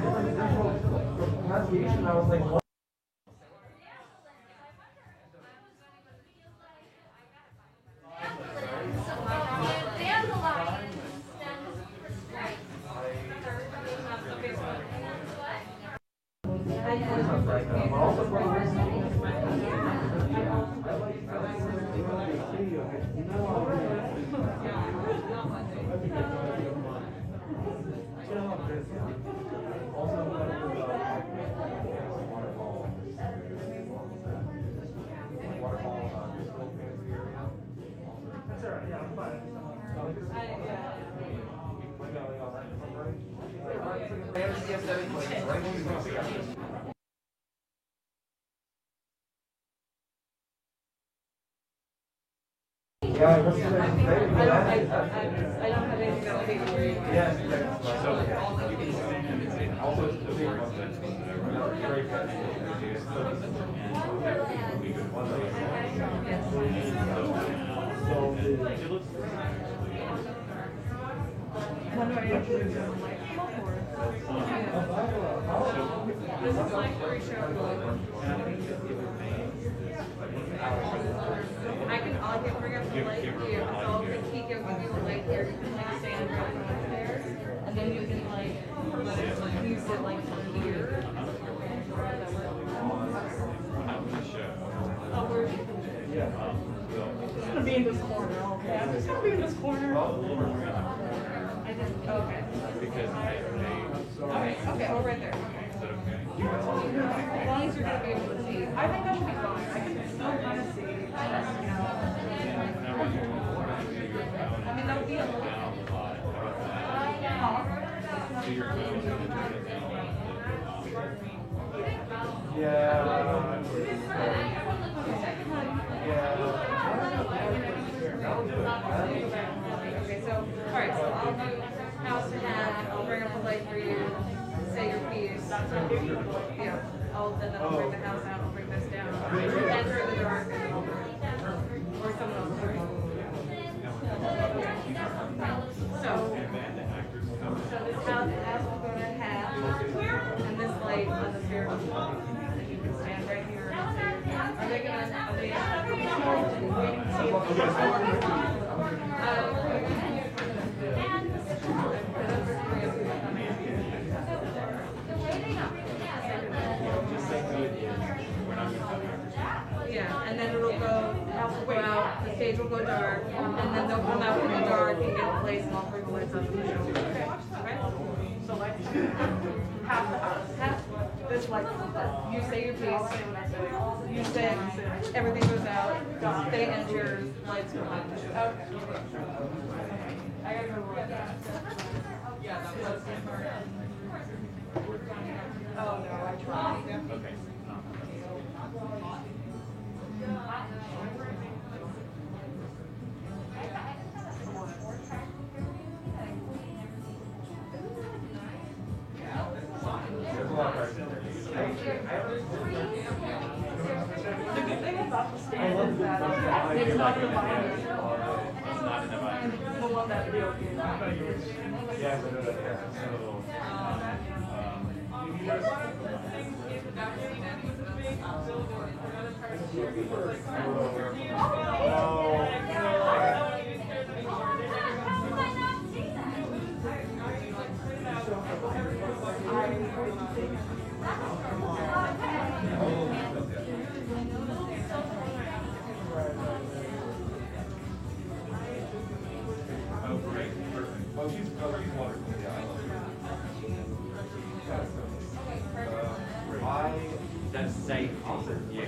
pronunciation, I was like, what? Yeah, I don't have anything else to do. Yes, also it's the big When do I introduce them? This is like pre-show. I can bring up the light here, so I can peek and give you a light here. You can like stand right up there, and then you can like use it like from here. Oh, where's it's gonna be in this corner. Okay, I'm just gonna be in this corner. I didn't. Okay. Okay. Oh, right there. As long as you're gonna be able to see. I think that will be fine. I can still kind of see. I mean, that would be a little. Okay, so, alright, so I'll do house to hat, I'll bring up a light for you, say your piece. Yeah, then I'll bring the house out, I'll bring this down. Enter the dark, or someone else will bring. So this house will go to hat, and this light on the spiritual wall. And you can stand right here and say, are they waiting to see if yeah, and then it'll go, house will go out, the stage will go dark, and then they'll come out in the dark and get in place and I'll bring the lights up in the show. Okay? So like, half the house, half this light, you say your piece, you say, everything goes out, they enter, lights go on. Okay. I gotta go work that. Yeah, that was oh no, I tried. Okay. The good thing about the stand is that it's not in the binder. It's not in the binder. The one that video game. Yeah, oh, she's wonderful. That's safe. Yeah.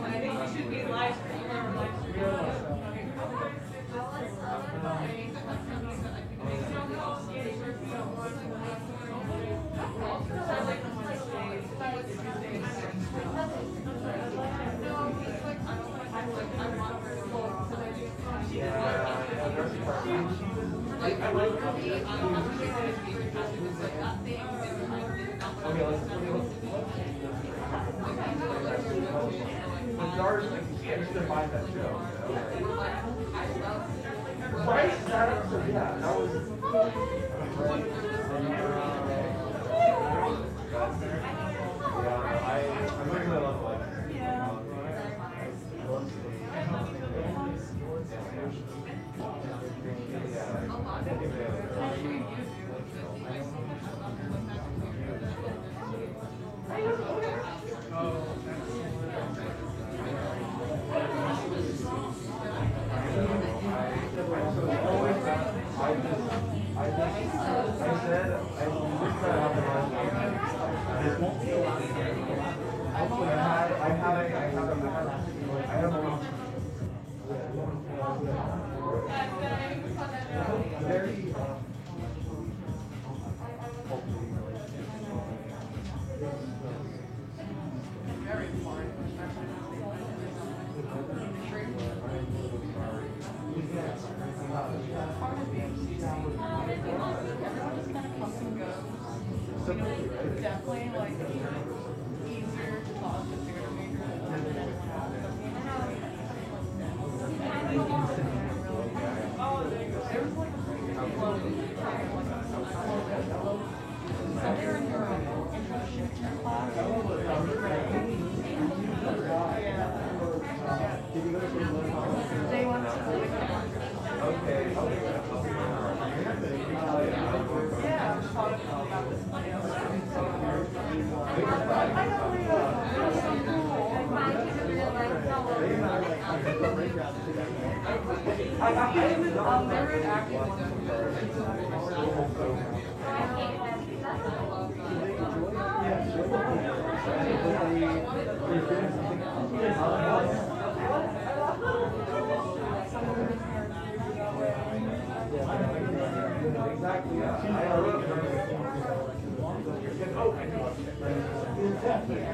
I think you should be live But Dars, like, yeah, you should find that show. Right? That episode, yeah, that was. Yeah, I really love like. Definitely like easier to talk to figure They want to yeah, talking about this Exactly.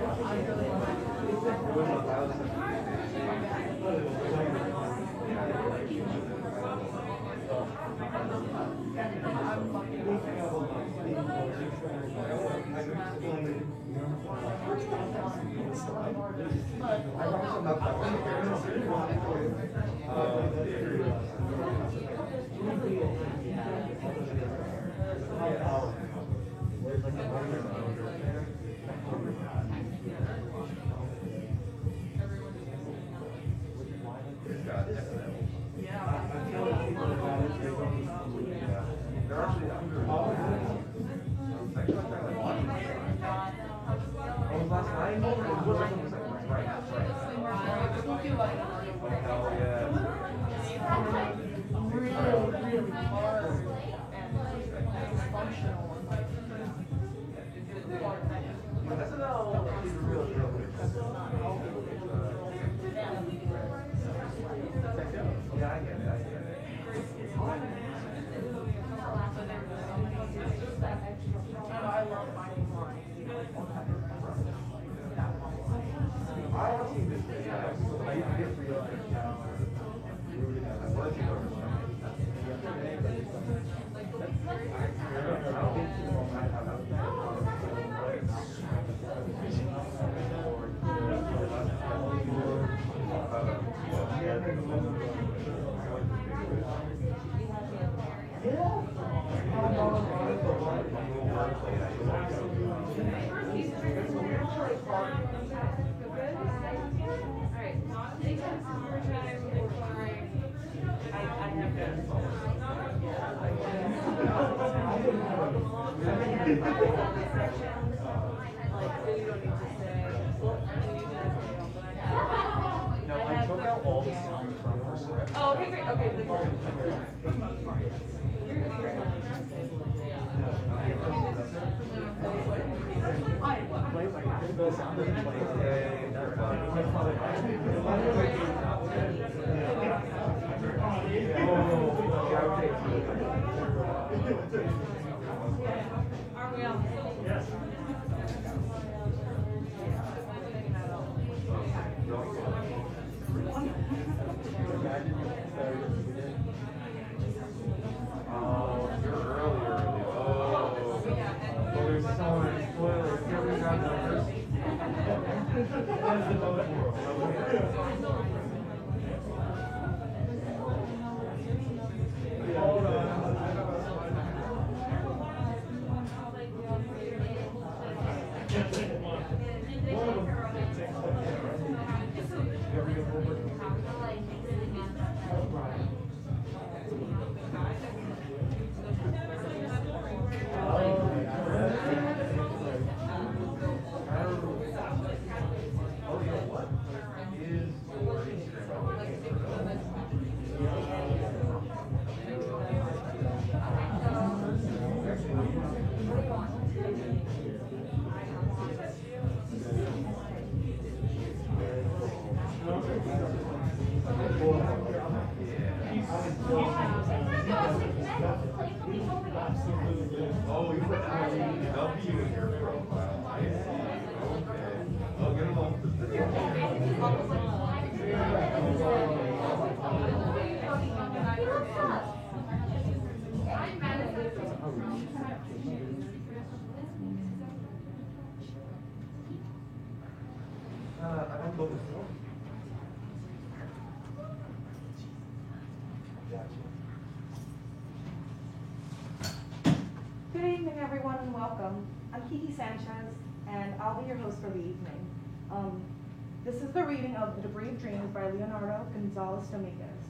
Oh, okay, great. Okay, are we on? Yes. Oh, you put LPU in your profile. I see. Okay. I'll get them off I don't go before. Good evening, everyone, and welcome. I'm Kiki Sanchez, and I'll be your host for the evening. This is the reading of The Debris of Dreams by Leonardo Gonzalez Dominguez.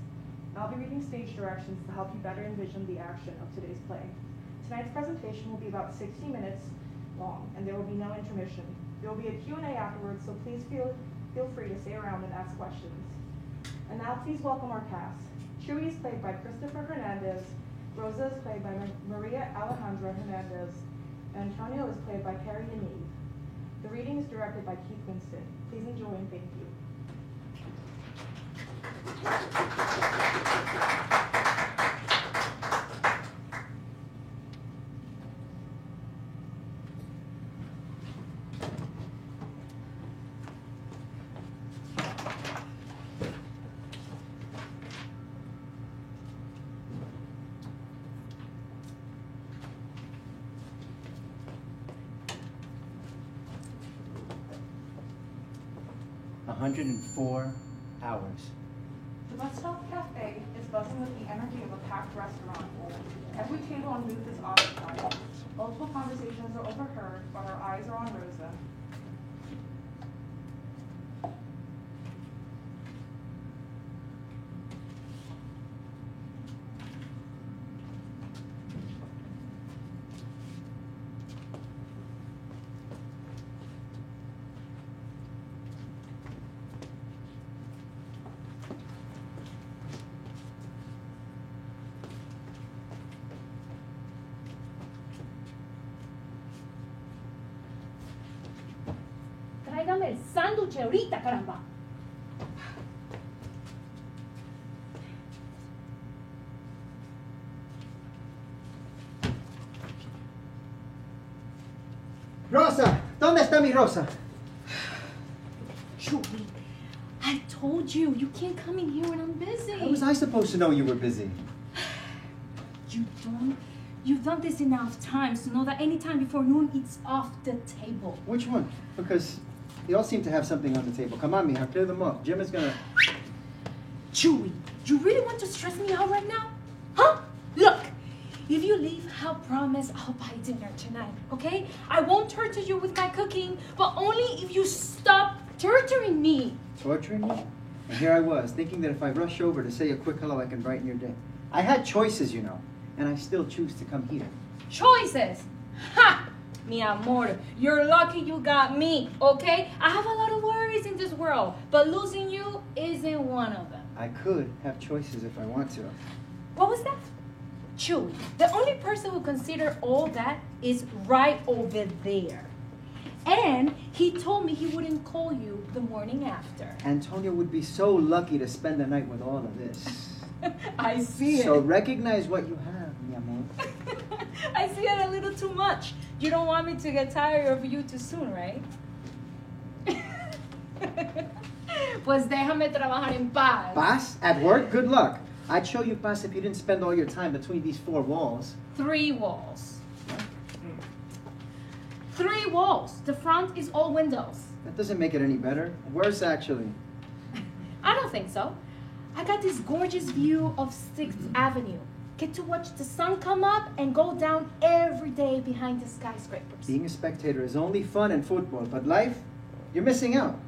I'll be reading stage directions to help you better envision the action of today's play. Tonight's presentation will be about 60 minutes long, and there will be no intermission. There will be a Q&A afterwards, so please feel free to stay around and ask questions. And now please welcome our cast. Chewy is played by Christopher Hernandez, Rosa is played by Maria Alejandra Hernandez, and Antonio is played by Perry Yaniv. The reading is directed by Keith Winston. Please enjoy and thank you. $104 hours. The Bus Stop Cafe is buzzing with the energy of a packed restaurant. Every table and booth is occupied. Multiple conversations are overheard, but our eyes are on Rosa. Tráigame el sándwich ahorita, caramba. Rosa, ¿dónde está mi Rosa? Chewy, I told you, you can't come in here when I'm busy. How was I supposed to know you were busy? You've done this enough times to know that any time before noon, it's off the table. Which one? Because they all seem to have something on the table. Come on, Mija, clear them up. Jim is gonna... Chewy, you really want to stress me out right now? Huh? Look, if you leave, I'll promise I'll buy dinner tonight, okay? I won't torture you with my cooking, but only if you stop torturing me. Torturing me? And here I was, thinking that if I rush over to say a quick hello, I can brighten your day. I had choices, you know, and I still choose to come here. Choices? Ha! Mi amor, you're lucky you got me, okay? I have a lot of worries in this world, but losing you isn't one of them. I could have choices if I want to. What was that? Chewy, the only person who considered all that is right over there. And he told me he wouldn't call you the morning after. Antonio would be so lucky to spend the night with all of this. I see it. So recognize what you have, mi amor. I see it a little too much. You don't want me to get tired of you too soon, right? Pues déjame trabajar en paz. Paz? At work? Good luck. I'd show you paz if you didn't spend all your time between these four walls. 3 walls. 3 walls. The front is all windows. That doesn't make it any better. Worse, actually. I don't think so. I got this gorgeous view of 6th Avenue. Get to watch the sun come up and go down every day behind the skyscrapers. Being a spectator is only fun in football, but life, you're missing out.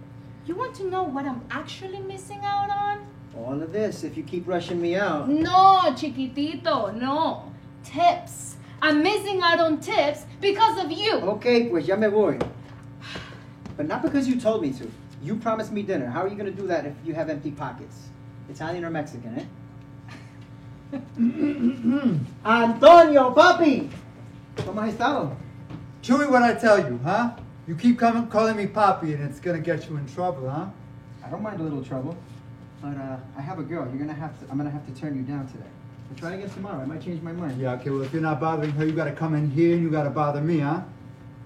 You want to know what I'm actually missing out on? All of this, if you keep rushing me out. No, chiquitito, no. Tips. I'm missing out on tips because of you. Okay, pues ya me voy. But not because you told me to. You promised me dinner. How are you going to do that if you have empty pockets? Italian or Mexican, eh? Antonio, papi! ¿Cómo has estado? Chewy, what I tell you, huh? You keep calling me Poppy and it's gonna get you in trouble, huh? I don't mind a little trouble. But I have a girl. I'm gonna have to turn you down today. But try again tomorrow. I might change my mind. Yeah, okay, well, if you're not bothering her, you gotta come in here and you gotta bother me, huh?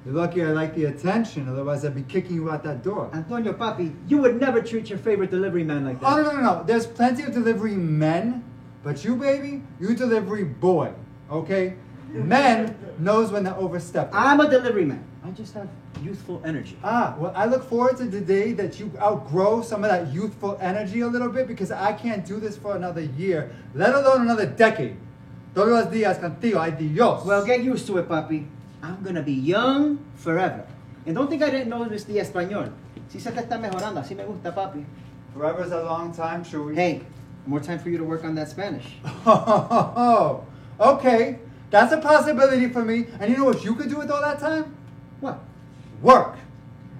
You're lucky I like the attention, otherwise I'd be kicking you out that door. Antonio, papi, you would never treat your favorite delivery man like that. Oh, no. There's plenty of delivery men, but you, baby, you delivery boy, okay? Men knows when to overstep. I'm a delivery man. I just have youthful energy. Well, I look forward to the day that you outgrow some of that youthful energy a little bit because I can't do this for another year, let alone another decade. Todos los días contigo, ay Dios. Well, get used to it, papi. I'm gonna be young forever. And don't think I didn't notice the español. Si se te está mejorando, así me gusta, papi. Forever's a long time, Chewy. Hey, more time for you to work on that Spanish. Okay, that's a possibility for me. And you know what you could do with all that time? What? Work.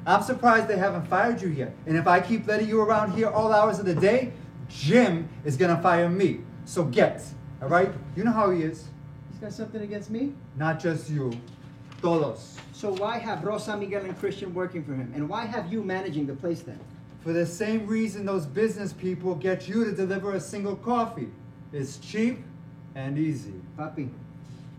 I'm surprised they haven't fired you yet. And if I keep letting you around here all hours of the day, Jim is gonna fire me. So get, all right? You know how he is. He's got something against me? Not just you. Todos. So why have Rosa, Miguel, and Christian working for him? And why have you managing the place then? For the same reason those business people get you to deliver a single coffee. It's cheap and easy. Papi,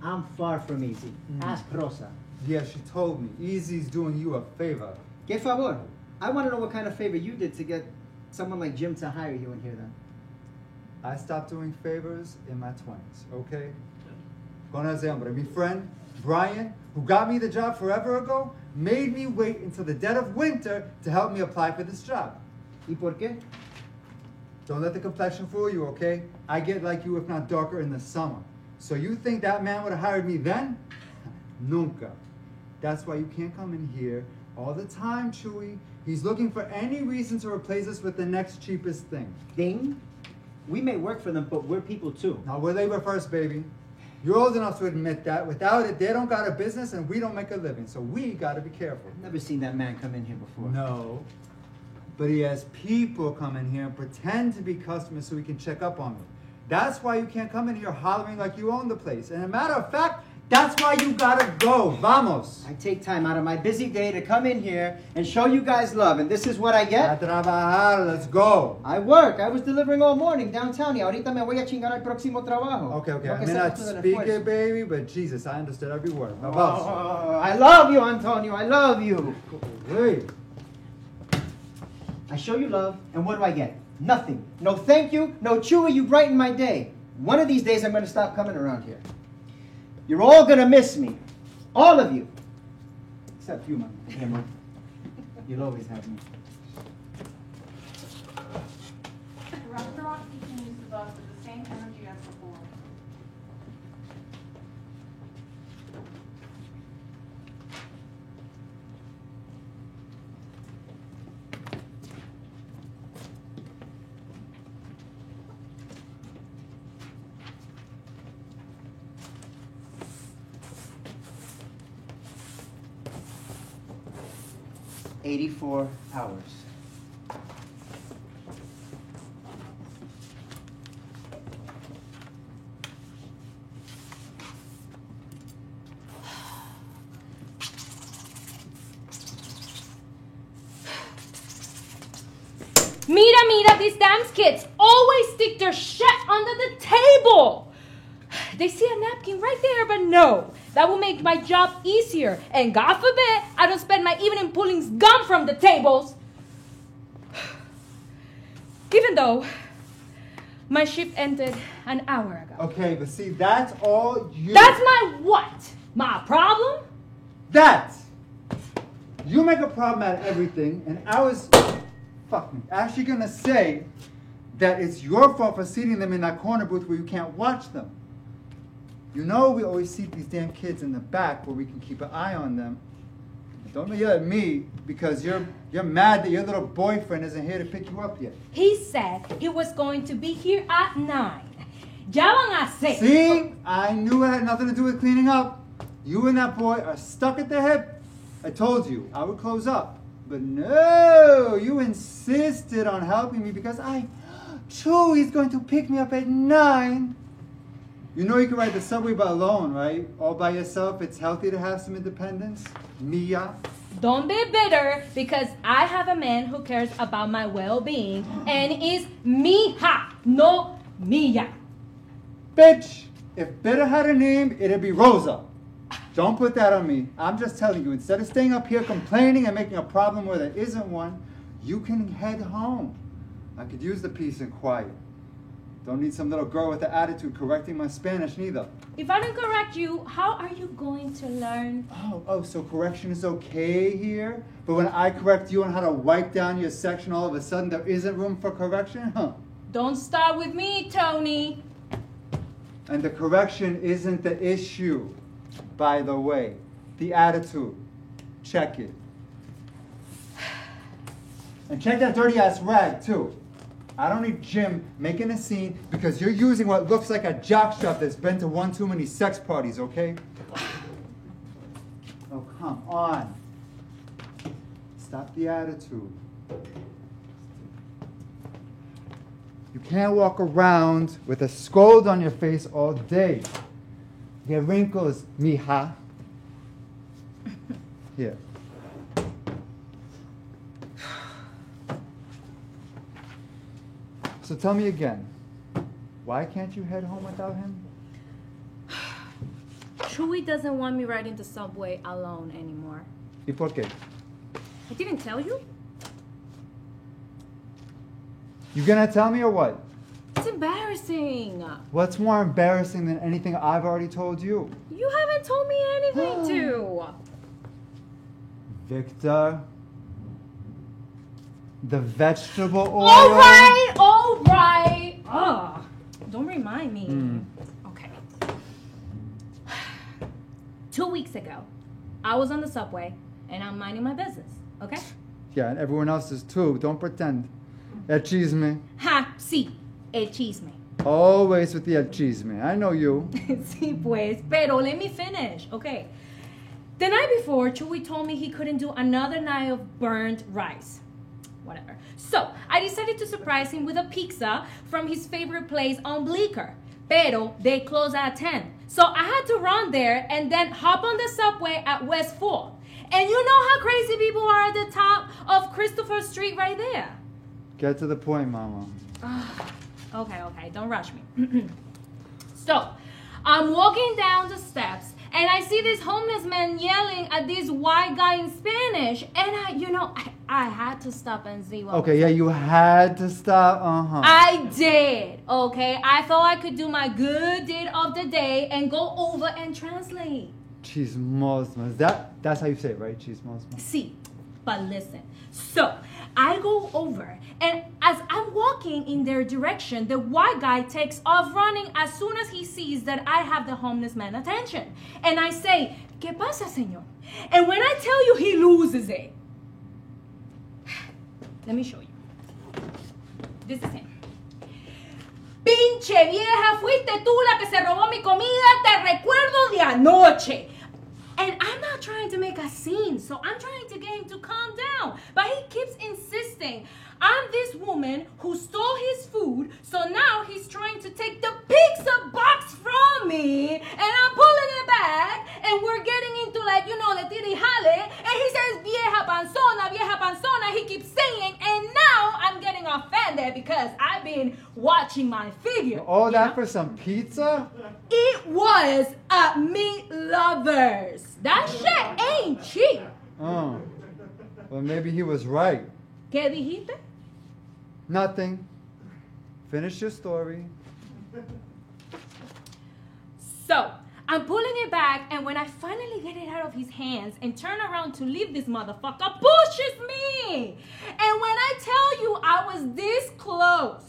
I'm far from easy. Ask Rosa. Yeah, she told me. Easy's doing you a favor. Que favor? I want to know what kind of favor you did to get someone like Jim to hire you in here then. I stopped doing favors in my 20s, okay? Con ese hombre. My friend, Brian, who got me the job forever ago, made me wait until the dead of winter to help me apply for this job. ¿Y por qué? Don't let the complexion fool you, okay? I get like you, if not darker, in the summer. So you think that man would have hired me then? Nunca. That's why you can't come in here all the time, Chewy. He's looking for any reason to replace us with the next cheapest thing. Thing? We may work for them, but we're people too. Now, we're labor first, baby. You're old enough to admit that. Without it, they don't got a business and we don't make a living. So we got to be careful. I've never seen that man come in here before. No. But he has people come in here and pretend to be customers so he can check up on me. That's why you can't come in here hollering like you own the place. And a matter of fact, that's why you gotta go. Vamos. I take time out of my busy day to come in here and show you guys love, and this is what I get? A trabajar, let's go. I work. I was delivering all morning downtown y ahorita me voy a chingar al próximo trabajo. Okay. Lo I que may sea not justo del speak esfuerzo. it, baby, but Jesus, I understood every word. Oh, Vamos. I love you, Antonio. I love you. Hey. I show you love, and what do I get? Nothing. No thank you, no Chewy, you brighten my day. One of these days I'm going to stop coming around here. You're all going to miss me. All of you. Except you, Mama. You'll always have me. The restaurant continues to buzz with the same energy as before. $84. Mira, these damn kids always stick their shit under the table. They see a napkin right there, but no. That will make my job easier. And God forbid, I don't spend my evening pulling gum from the tables. Even though my shift ended an hour ago. Okay, but see, that's all you... That's my what? My problem? That! You make a problem out of everything, and I was actually gonna say that it's your fault for seating them in that corner booth where you can't watch them. You know we always seat these damn kids in the back where we can keep an eye on them. Don't yell at me because you're mad that your little boyfriend isn't here to pick you up yet. He said he was going to be here at 9. Ya van a hacer. See? I knew it had nothing to do with cleaning up. You and that boy are stuck at the hip. I told you I would close up. But no, you insisted on helping me because Chewy's going to pick me up at 9. You know you can ride the subway by alone, right? All by yourself. It's healthy to have some independence. Mia. Don't be bitter because I have a man who cares about my well-being and is mija, no mia. Bitch, if bitter had a name, it'd be Rosa. Don't put that on me. I'm just telling you, instead of staying up here complaining and making a problem where there isn't one, you can head home. I could use the peace and quiet. Don't need some little girl with an attitude correcting my Spanish neither. If I don't correct you, how are you going to learn? Oh, so correction is okay here? But when I correct you on how to wipe down your section, all of a sudden there isn't room for correction? Huh? Don't start with me, Tony. And the correction isn't the issue, by the way. The attitude. Check it. And check that dirty ass rag, too. I don't need Jim making a scene because you're using what looks like a jockstrap that's been to one too many sex parties, okay? Oh, come on. Stop the attitude. You can't walk around with a scold on your face all day. Get wrinkles, mija. Here. So tell me again, why can't you head home without him? Chewy doesn't want me riding the subway alone anymore. ¿Y por qué? I didn't tell you? You gonna tell me or what? It's embarrassing. What's more embarrassing than anything I've already told you? You haven't told me anything to. Victor, the vegetable oil. All right. Ugh. Don't remind me. Okay. 2 weeks ago, I was on the subway and I'm minding my business, okay? Yeah, and everyone else is too. Don't pretend. El chisme. Ha, sí, el chisme. Always with the el chisme. I know you. Sí, pues, pero let me finish, okay? The night before, Chewy told me he couldn't do another night of burned rice. Whatever. So, I decided to surprise him with a pizza from his favorite place on Bleecker. Pero they close at 10. So I had to run there and then hop on the subway at West 4. And you know how crazy people are at the top of Christopher Street right there. Get to the point, Mama. Okay, don't rush me. So, I'm walking down the steps and I see this homeless man yelling at this white guy in Spanish. And I had to stop and see what Okay, yeah, you had to stop. I did, okay? I thought I could do my good deed of the day and go over and translate. Chismosmas. That's how you say it, right? Chismosmas. See, but listen. So, I go over, and as I'm walking in their direction, the white guy takes off running as soon as he sees that I have the homeless man attention. And I say, ¿Qué pasa, señor? And when I tell you, he loses it. Let me show you. This is him. Pinche vieja, fuiste tú la que se robó mi comida, te recuerdo de anoche. And I'm not trying to make a scene, so I'm trying to get him to calm down. But he keeps insisting, I'm this woman who stole his food, so now he's trying to take the pizza box from me, and I'm pulling it back, and we're getting into the tiri jale, and he says, vieja panzona, he keeps saying, and now I'm getting offended because I've been watching my figure. All that for some pizza? It was at Meat Lovers. That shit ain't cheap. Oh. Well, maybe he was right. ¿Qué dijiste? Nothing. Finish your story. So, I'm pulling it back, and when I finally get it out of his hands and turn around to leave, this motherfucker pushes me. And when I tell you I was this close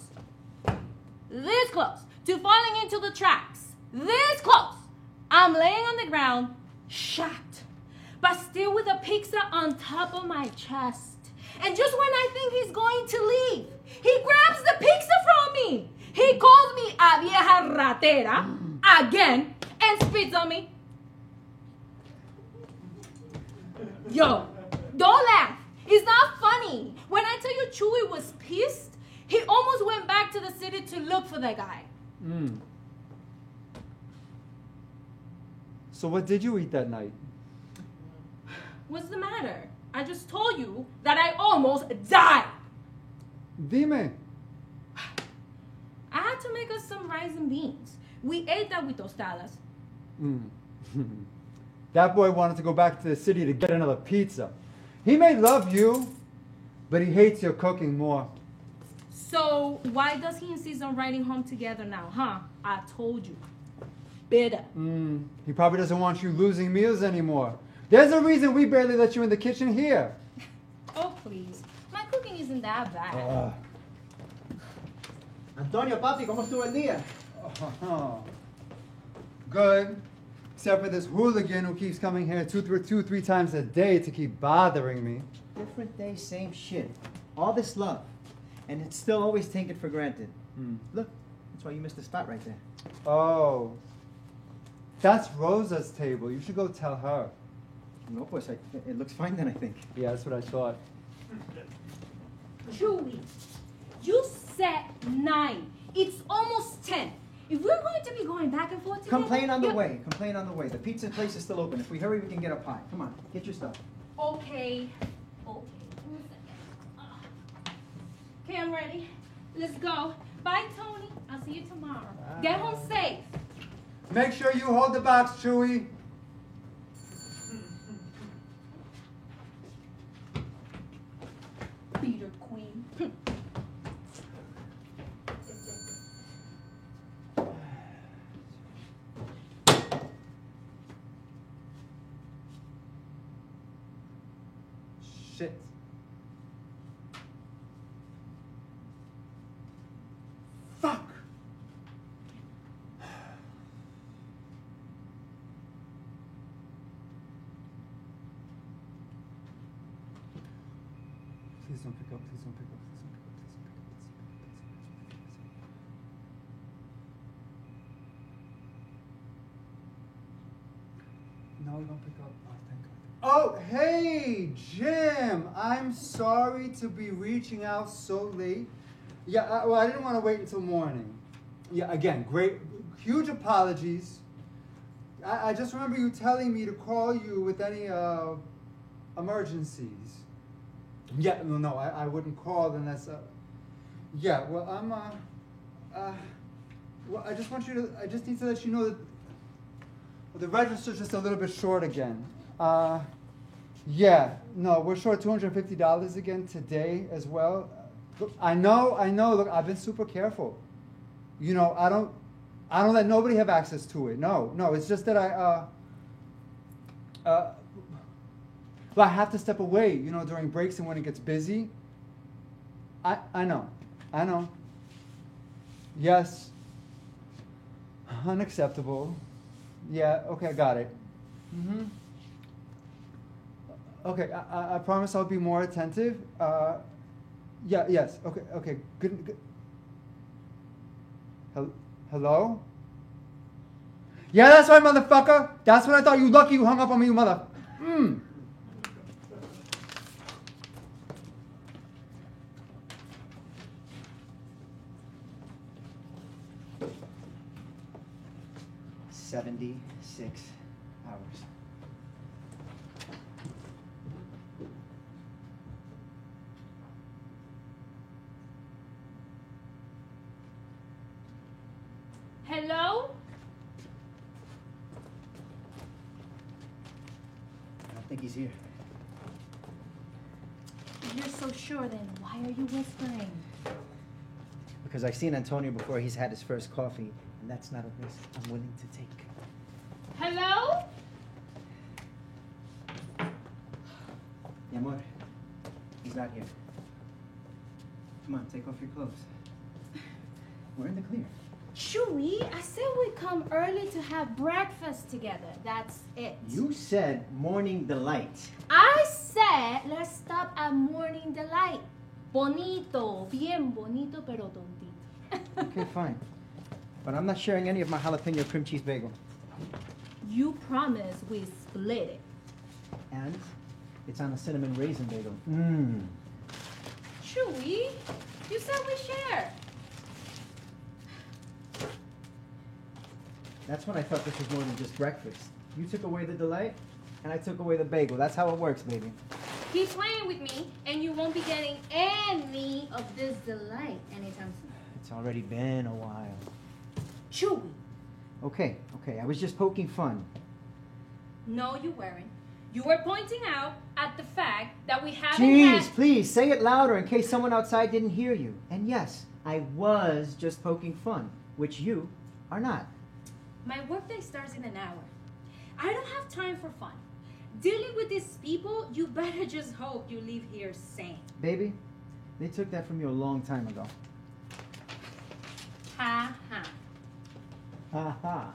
to falling into the tracks, this close, I'm laying on the ground, shocked, but still with a pizza on top of my chest. And just when I think he's going to leave, he grabs the pizza from me. He calls me a vieja ratera again and spits on me. Yo, don't laugh. It's not funny. When I tell you Chewy was pissed, he almost went back to the city to look for that guy. So what did you eat that night? What's the matter? I just told you that I almost died. Dime. I had to make us some rice and beans. We ate that with tostadas. That boy wanted to go back to the city to get another pizza. He may love you, but he hates your cooking more. So why does he insist on riding home together now, huh? I told you. Bitter. He probably doesn't want you losing meals anymore. There's a reason we barely let you in the kitchen here. Oh, please. My cooking isn't that bad. Antonio, papi, ¿cómo estuvo el día? Good. Except for this hooligan who keeps coming here two, three times a day to keep bothering me. Different day, same shit. All this love. And it's still always taken for granted. Look, that's why you missed the spot right there. Oh. That's Rosa's table. You should go tell her. No, pues, it looks fine then, I think. Yeah, that's what I thought. Chewy, you said 9. It's almost 10. If we're going to be going back and forth together... Complain on the way. Complain on the way. The pizza place is still open. If we hurry, we can get a pie. Come on, get your stuff. Okay. 1 second. Okay, I'm ready. Let's go. Bye, Tony. I'll see you tomorrow. Bye. Get home safe. Make sure you hold the box, Chewy. Peter Queen. Shit. Fuck. Please don't pick up, please don't pick up, please don't pick up, please don't pick up, please don't pick up. No, don't pick up. Oh, thank God. Oh, hey, Jim. I'm sorry to be reaching out so late. Yeah, well, I didn't want to wait until morning. Yeah, again, huge apologies. I just remember you telling me to call you with any emergencies. Yeah, no, I wouldn't call unless. Yeah, well, I'm. Well, I just need to let you know that the register's just a little bit short again. Yeah, no, we're short $250 again today as well. Look, I know. Look, I've been super careful. You know, I don't let nobody have access to it. No, it's just that well, I have to step away, you know, during breaks and when it gets busy. I know. Yes. Unacceptable. Yeah, okay, I got it. Okay, I promise I'll be more attentive. Yes, okay, good. Hello? Yeah, that's right, motherfucker. That's what I thought. You lucky you hung up on me, you mother. $76 hours. Hello? I don't think he's here. If you're so sure, then why are you whispering? Because I've seen Antonio before he's had his first coffee, and that's not a risk I'm willing to take. Hello? Mi amor, he's not here. Come on, take off your clothes. We're in the clear. Chewie, I said we come early to have breakfast together. That's it. You said morning delight. I said let's stop at Morning Delight. Bonito, bien bonito, pero tontito. Okay, fine. But I'm not sharing any of my jalapeno cream cheese bagel. You promised we split it. And it's on a cinnamon raisin bagel. Mmm. Chewie, you said we share. That's when I thought this was more than just breakfast. You took away the delight, and I took away the bagel. That's how it works, baby. Keep playing with me, and you won't be getting any of this delight anytime soon. It's already been a while. Chewie. Okay, I was just poking fun. No, you weren't. You were pointing out at the fact that we haven't Jeez, had... please, say it louder in case someone outside didn't hear you. And yes, I was just poking fun, which you are not. My workday starts in an hour. I don't have time for fun. Dealing with these people, you better just hope you leave here sane. Baby, they took that from you a long time ago. Ha ha. Ha ha.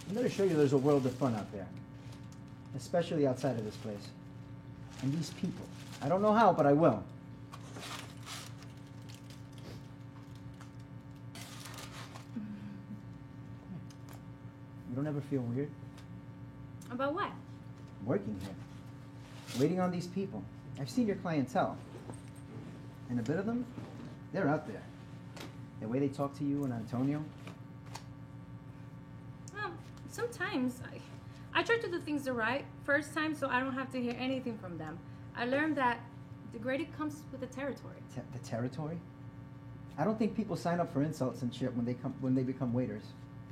I'm going to show you there's a world of fun out there, especially outside of this place. And these people. I don't know how, but I will. You don't ever feel weird? About what? I'm working here, waiting on these people. I've seen your clientele. And a bit of them, they're out there. The way they talk to you and Antonio. Sometimes I try to do things the right first time so I don't have to hear anything from them. I learned that degrading comes with the territory. The territory? I don't think people sign up for insults and shit when they become waiters.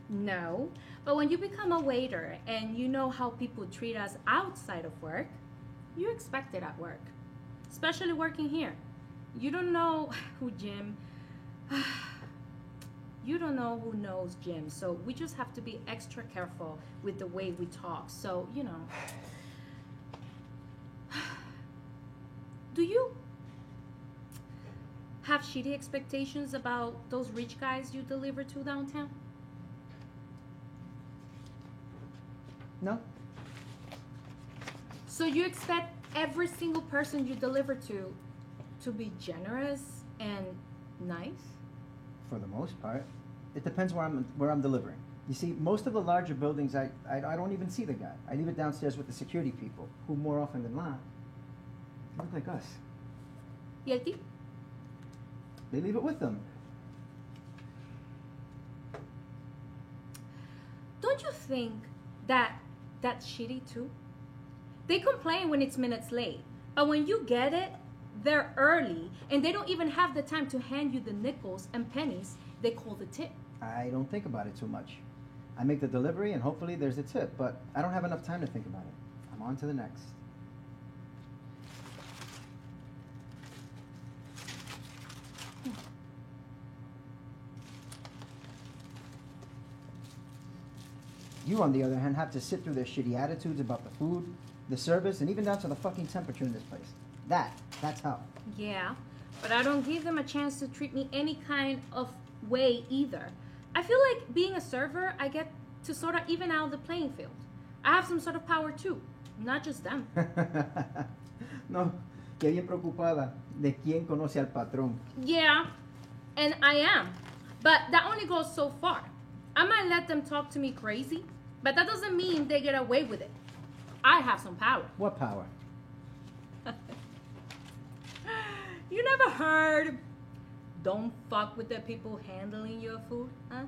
No, but when you become a waiter and you know how people treat us outside of work, you expect it at work, especially working here. You don't know who Jim. You don't know who knows Jim, so we just have to be extra careful with the way we talk. So, you know. Do you have shitty expectations about those rich guys you deliver to downtown? No? So you expect every single person you deliver to be generous and nice? For the most part. It depends where I'm delivering. You see, most of the larger buildings, I don't even see the guy. I leave it downstairs with the security people, who more often than not look like us. ¿Y el tip? They leave it with them. Don't you think that that's shitty too? They complain when it's minutes late, but when you get it, they're early, and they don't even have the time to hand you the nickels and pennies they call the tip. I don't think about it too much. I make the delivery and hopefully there's a tip, but I don't have enough time to think about it. I'm on to the next. You, on the other hand, have to sit through their shitty attitudes about the food, the service, and even down to the fucking temperature in this place. That's how. Yeah, but I don't give them a chance to treat me any kind of way either. I feel like being a server, I get to sort of even out the playing field. I have some sort of power too, not just them. No, que bien preocupada de quién conoce al patrón. Yeah, and I am, but that only goes so far. I might let them talk to me crazy, but that doesn't mean they get away with it. I have some power. What power? You never heard, don't fuck with the people handling your food, huh?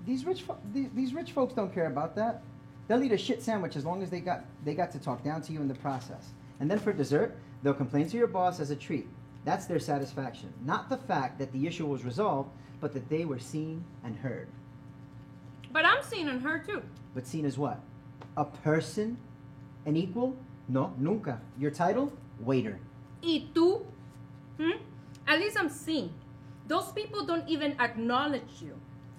These rich folks don't care about that. They'll eat a shit sandwich as long as they got to talk down to you in the process. And then for dessert, they'll complain to your boss as a treat. That's their satisfaction. Not the fact that the issue was resolved, but that they were seen and heard. But I'm seen and heard too. But seen as what? A person? An equal? No, nunca. Your title? Waiter. ¿Y tú? At least I'm seen. Those people don't even acknowledge you.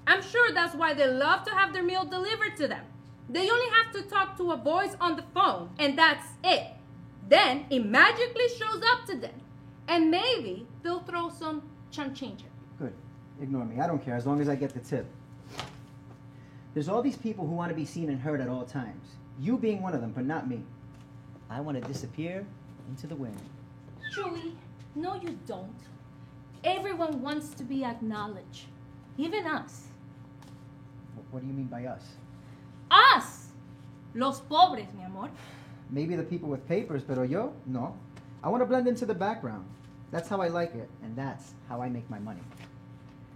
I'm sure that's why they love to have their meal delivered to them. They only have to talk to a voice on the phone, and that's it. Then it magically shows up to them. And maybe they'll throw some chanchinger. Good. Ignore me. I don't care as long as I get the tip. There's all these people who want to be seen and heard at all times. You being one of them, but not me. I want to disappear into the wind. Chewy, no you don't. Everyone wants to be acknowledged. Even us. What do you mean by us? Us! Los pobres, mi amor. Maybe the people with papers, pero yo? No. I want to blend into the background. That's how I like it, and that's how I make my money.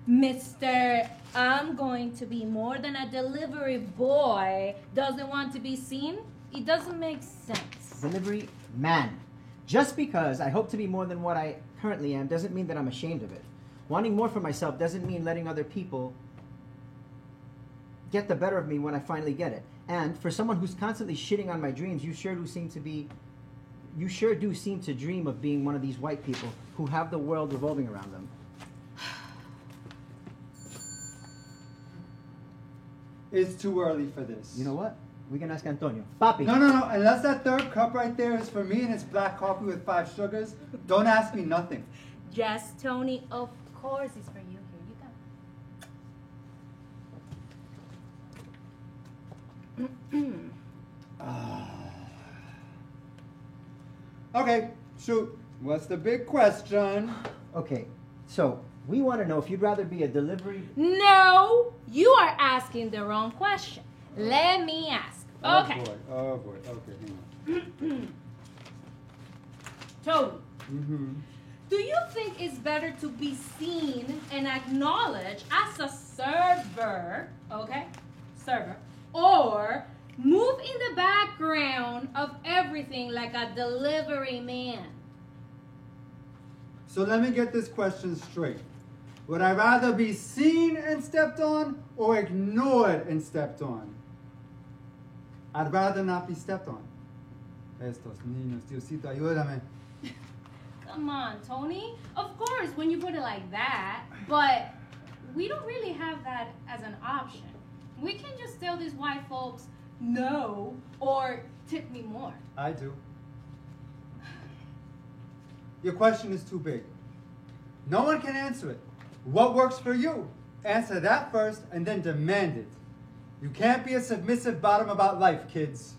Mr. I'm going to be more than a delivery boy doesn't want to be seen? It doesn't make sense. Delivery man. Just because I hope to be more than what I currently am doesn't mean that I'm ashamed of it. Wanting more for myself doesn't mean letting other people get the better of me when I finally get it. And for someone who's constantly shitting on my dreams, you sure do seem to dream of being one of these white people who have the world revolving around them. It's too early for this. You know what? We can ask Antonio. Papi. No. Unless that third cup right there is for me and it's black coffee with 5 sugars, don't ask me nothing. Yes, Tony, of course it's for you. Here you go. Okay, shoot. What's the big question? Okay, so we want to know if you'd rather be a delivery... No, you are asking the wrong question. Let me ask. Okay. Oh boy. Okay, hang on. Tony, Mm-hmm. do you think it's better to be seen and acknowledged as a server, okay? Server, or move in the background of everything like a delivery man? So let me get this question straight. Would I rather be seen and stepped on or ignored and stepped on? I'd rather not be stepped on. Estos niños, Diosito, ayúdame. Come on, Tony. Of course, when you put it like that, but we don't really have that as an option. We can just tell these white folks no or tip me more. I do. Your question is too big. No one can answer it. What works for you? Answer that first and then demand it. You can't be a submissive bottom about life, kids.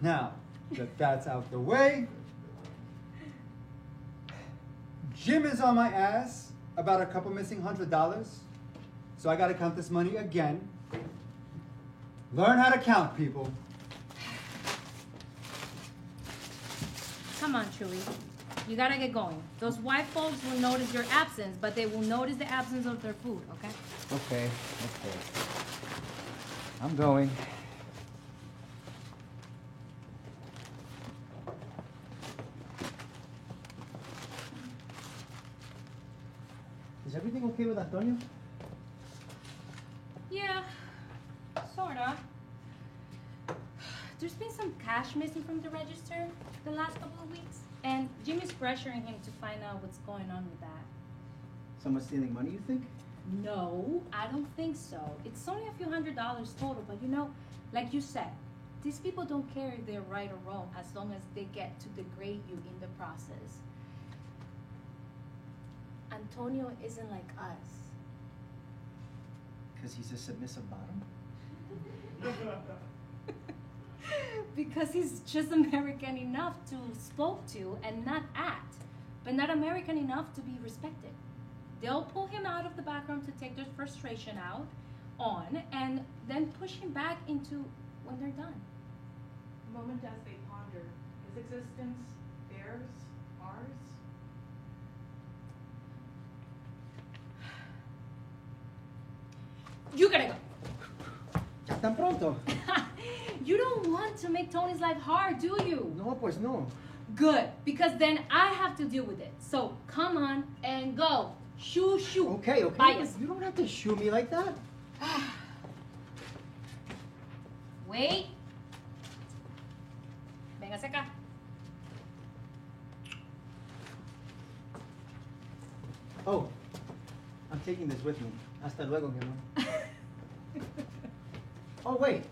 Now that that's out the way, Jim is on my ass about a couple missing $100. So I gotta count this money again. Learn how to count, people. Come on, Chewy. You gotta get going. Those white folks will notice your absence, but they will notice the absence of their food, okay? Okay. I'm going. Is everything okay with Antonio? Yeah, sorta. There's been some cash missing from the register the last couple of weeks, and Jimmy's pressuring him to find out what's going on with that. Someone stealing money, you think? No, I don't think so. It's only a few $100s total, but you know, like you said, these people don't care if they're right or wrong as long as they get to degrade you in the process. Antonio isn't like us. Because he's a submissive bottom? Because he's just American enough to spoke to and not act, but not American enough to be respected. They'll pull him out of the background to take their frustration out on and then push him back into when they're done. Moment as they ponder, his existence, theirs, ours. You gotta go. Ya tan pronto. You don't want to make Tony's life hard, do you? No, pues no. Good, because then I have to deal with it. So come on and go. Shoo, shoo. Okay, okay. Vayas. You don't have to shoo me like that. Wait. Véngase acá. Oh, I'm taking this with me. Hasta luego, mi amor. Oh, wait.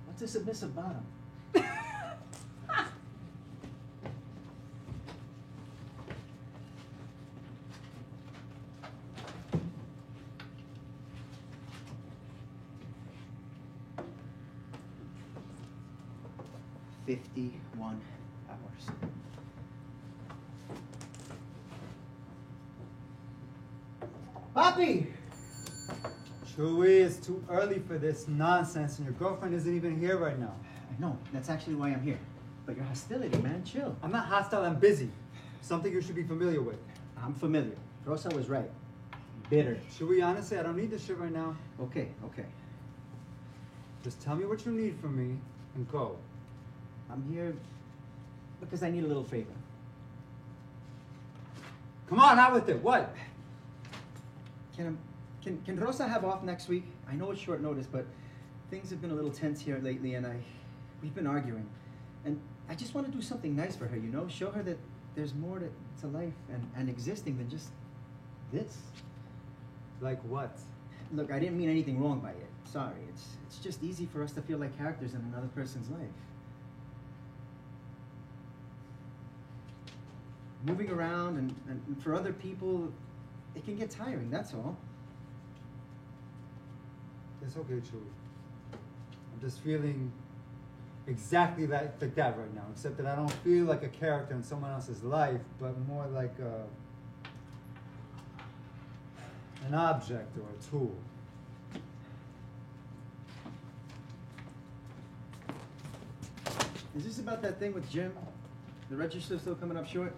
What's a submissive bottom? "51 hours. Papi! Chewy, it's too early for this nonsense, and your girlfriend isn't even here right now. I know, that's actually why I'm here. But your hostility, man, chill. I'm not hostile, I'm busy. Something you should be familiar with. I'm familiar. Rosa was right. Bitter. Chewy, honestly, I don't need this shit right now. Okay, okay. Just tell me what you need from me and go. I'm here because I need a little favor. Come on, out with it. What? Can Rosa have off next week? I know it's short notice, but things have been a little tense here lately, and we've been arguing. And I just want to do something nice for her, you know? Show her that there's more to life and existing than just this. Like what? Look, I didn't mean anything wrong by it. Sorry. It's just easy for us to feel like characters in another person's life. Moving around and for other people, it can get tiring, that's all. It's okay, Chewy. I'm just feeling exactly like that right now, except that I don't feel like a character in someone else's life, but more like an object or a tool. Is this about that thing with Jim? The register's still coming up short?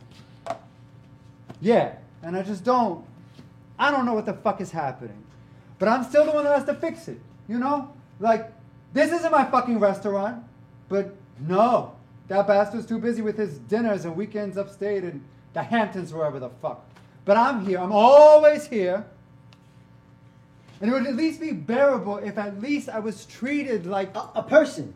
Yeah, and I don't know what the fuck is happening. But I'm still the one that has to fix it, you know? Like, this isn't my fucking restaurant, but no. That bastard's too busy with his dinners and weekends upstate in the Hamptons, wherever the fuck. But I'm here, I'm always here. And it would at least be bearable if at least I was treated like A person!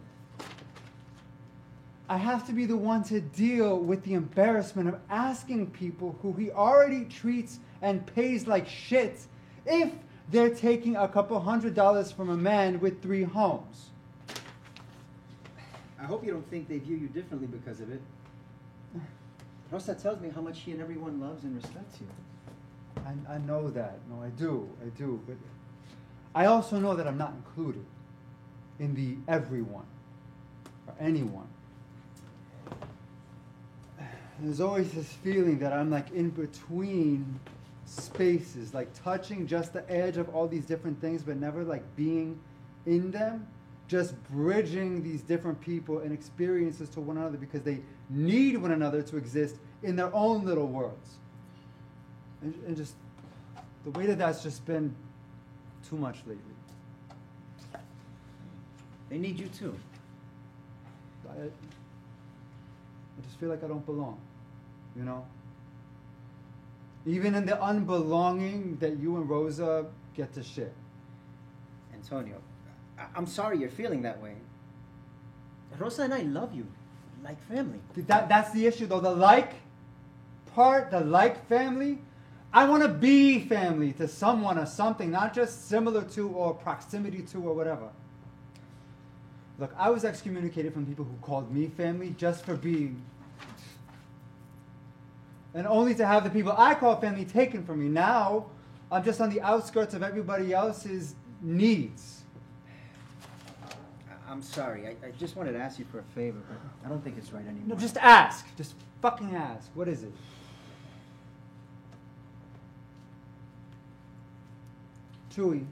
I have to be the one to deal with the embarrassment of asking people who he already treats and pays like shit if they're taking a couple $100 from a man with 3 homes. I hope you don't think they view you differently because of it. Rosa tells me how much she and everyone loves and respects you. I know that. No, I do. But I also know that I'm not included in the everyone or anyone. There's always this feeling that I'm like in between spaces, like touching just the edge of all these different things, but never like being in them, just bridging these different people and experiences to one another because they need one another to exist in their own little worlds. And just the way that that's just been too much lately. They need you too. I just feel like I don't belong, you know? Even in the unbelonging that you and Rosa get to share. Antonio, I'm sorry you're feeling that way. Rosa and I love you, like family. That's the issue though, the like part, the like family. I want to be family to someone or something, not just similar to or proximity to or whatever. Look, I was excommunicated from people who called me family just for being, and only to have the people I call family taken from me. Now, I'm just on the outskirts of everybody else's needs. I'm sorry. I just wanted to ask you for a favor, but I don't think it's right anymore. No, just ask. Just fucking ask. What is it? Chewy,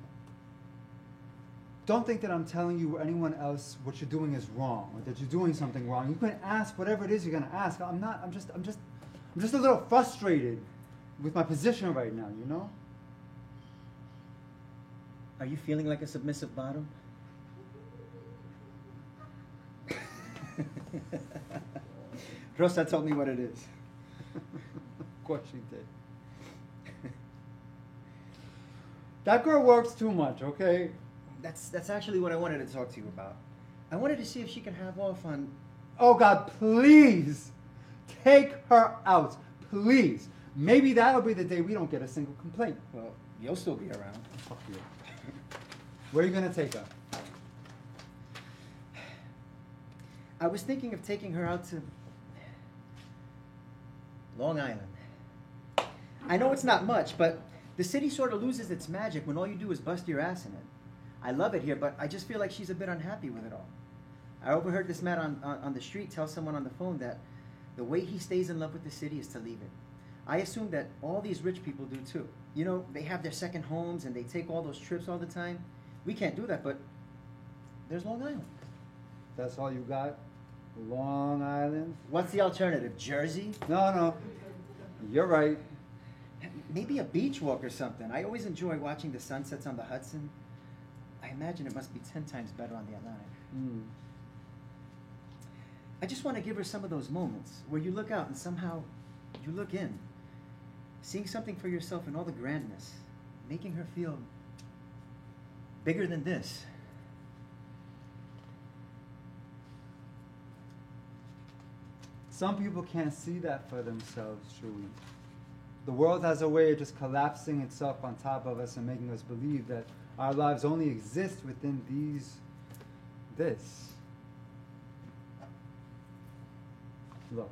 don't think that I'm telling you or anyone else what you're doing is wrong or that you're doing something wrong. You can ask whatever it is you're gonna ask. I'm just a little frustrated with my position right now, you know? Are you feeling like a submissive bottom? Rosa told me what it is. Of course she did. That girl works too much, okay? That's actually what I wanted to talk to you about. I wanted to see if she can have off on... Oh God, please take her out, please. Maybe that'll be the day we don't get a single complaint. Well, you'll still be around. Fuck you. Where are you gonna take her? I was thinking of taking her out to Long Island. I know it's not much, but the city sort of loses its magic when all you do is bust your ass in it. I love it here, but I just feel like she's a bit unhappy with it all. I overheard this man on the street tell someone on the phone that the way he stays in love with the city is to leave it. I assume that all these rich people do too. You know, they have their second homes and they take all those trips all the time. We can't do that, but there's Long Island. That's all you got? Long Island? What's the alternative? Jersey? No. You're right. Maybe a beach walk or something. I always enjoy watching the sunsets on the Hudson. I imagine it must be 10 times better on the Atlantic. I just want to give her some of those moments where you look out and somehow you look in. Seeing something for yourself in all the grandness. Making her feel bigger than this. Some people can't see that for themselves, Chewie. The world has a way of just collapsing itself on top of us and making us believe that our lives only exist within this. Look,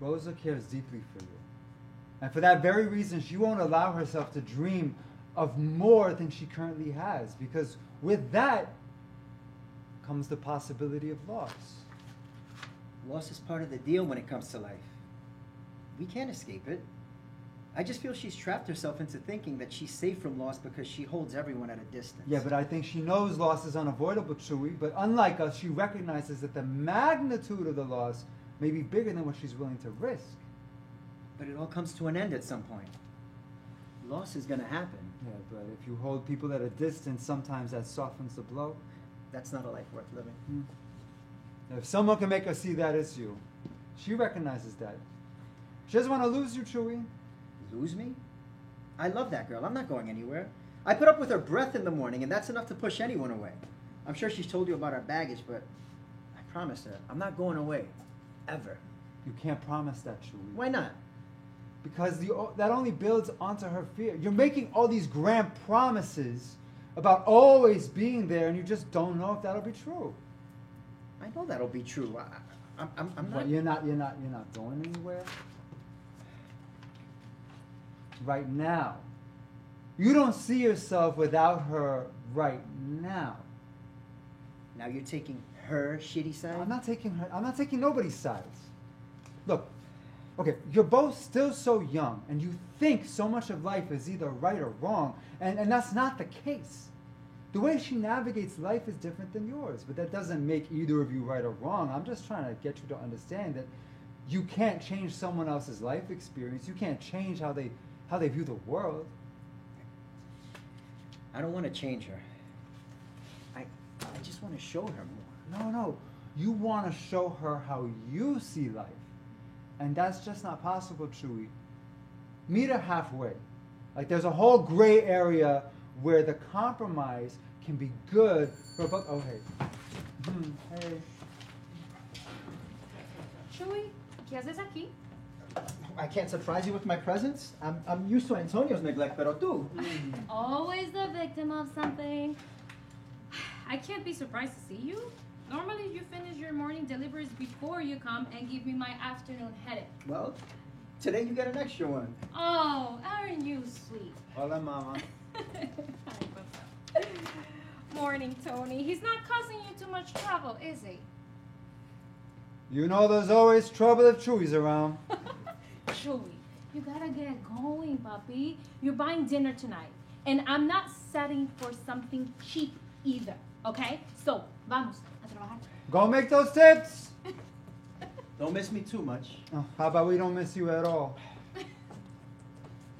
Rosa cares deeply for you. And for that very reason, she won't allow herself to dream of more than she currently has, because with that comes the possibility of loss. Loss is part of the deal when it comes to life. We can't escape it. I just feel she's trapped herself into thinking that she's safe from loss because she holds everyone at a distance. Yeah, but I think she knows loss is unavoidable, Chewie. But unlike us, she recognizes that the magnitude of the loss may be bigger than what she's willing to risk. But it all comes to an end at some point. Loss is going to happen. Yeah, but if you hold people at a distance, sometimes that softens the blow. That's not a life worth living. If someone can make her see that, it's you. She recognizes that. She doesn't want to lose you, Chewie. Lose me? I love that girl. I'm not going anywhere. I put up with her breath in the morning, and that's enough to push anyone away. I'm sure she's told you about our baggage, but I promised her I'm not going away. Ever. You can't promise that, Chewie. Why not? Because that only builds onto her fear. You're making all these grand promises about always being there, and you just don't know if that'll be true. I know that'll be true. I'm not. But you're not going anywhere. Right now. You don't see yourself without her right now. Now you're taking her shitty side? I'm not taking nobody's sides. Look, okay, you're both still so young, and you think so much of life is either right or wrong, and that's not the case. The way she navigates life is different than yours, but that doesn't make either of you right or wrong. I'm just trying to get you to understand that you can't change someone else's life experience. You can't change how they view the world. I don't want to change her. I just want to show her more. No. You want to show her how you see life. And that's just not possible, Chewie. Meet her halfway. Like, there's a whole gray area where the compromise can be good for both. Oh, hey. Hey. Chewie, ¿qué haces aquí? I can't surprise you with my presence. I'm used to Antonio's neglect, pero tú. Always the victim of something. I can't be surprised to see you. Normally you finish your morning deliveries before you come and give me my afternoon headache. Well, today you get an extra one. Oh, aren't you sweet? Hola, Mama. Hi, what's up? Morning, Tony. He's not causing you too much trouble, is he? You know there's always trouble if Chewie's around. Chewie, you gotta get going, puppy. You're buying dinner tonight. And I'm not setting for something cheap either, okay? So, vamos a trabajar. Go make those tips. Don't miss me too much. Oh, how about we don't miss you at all?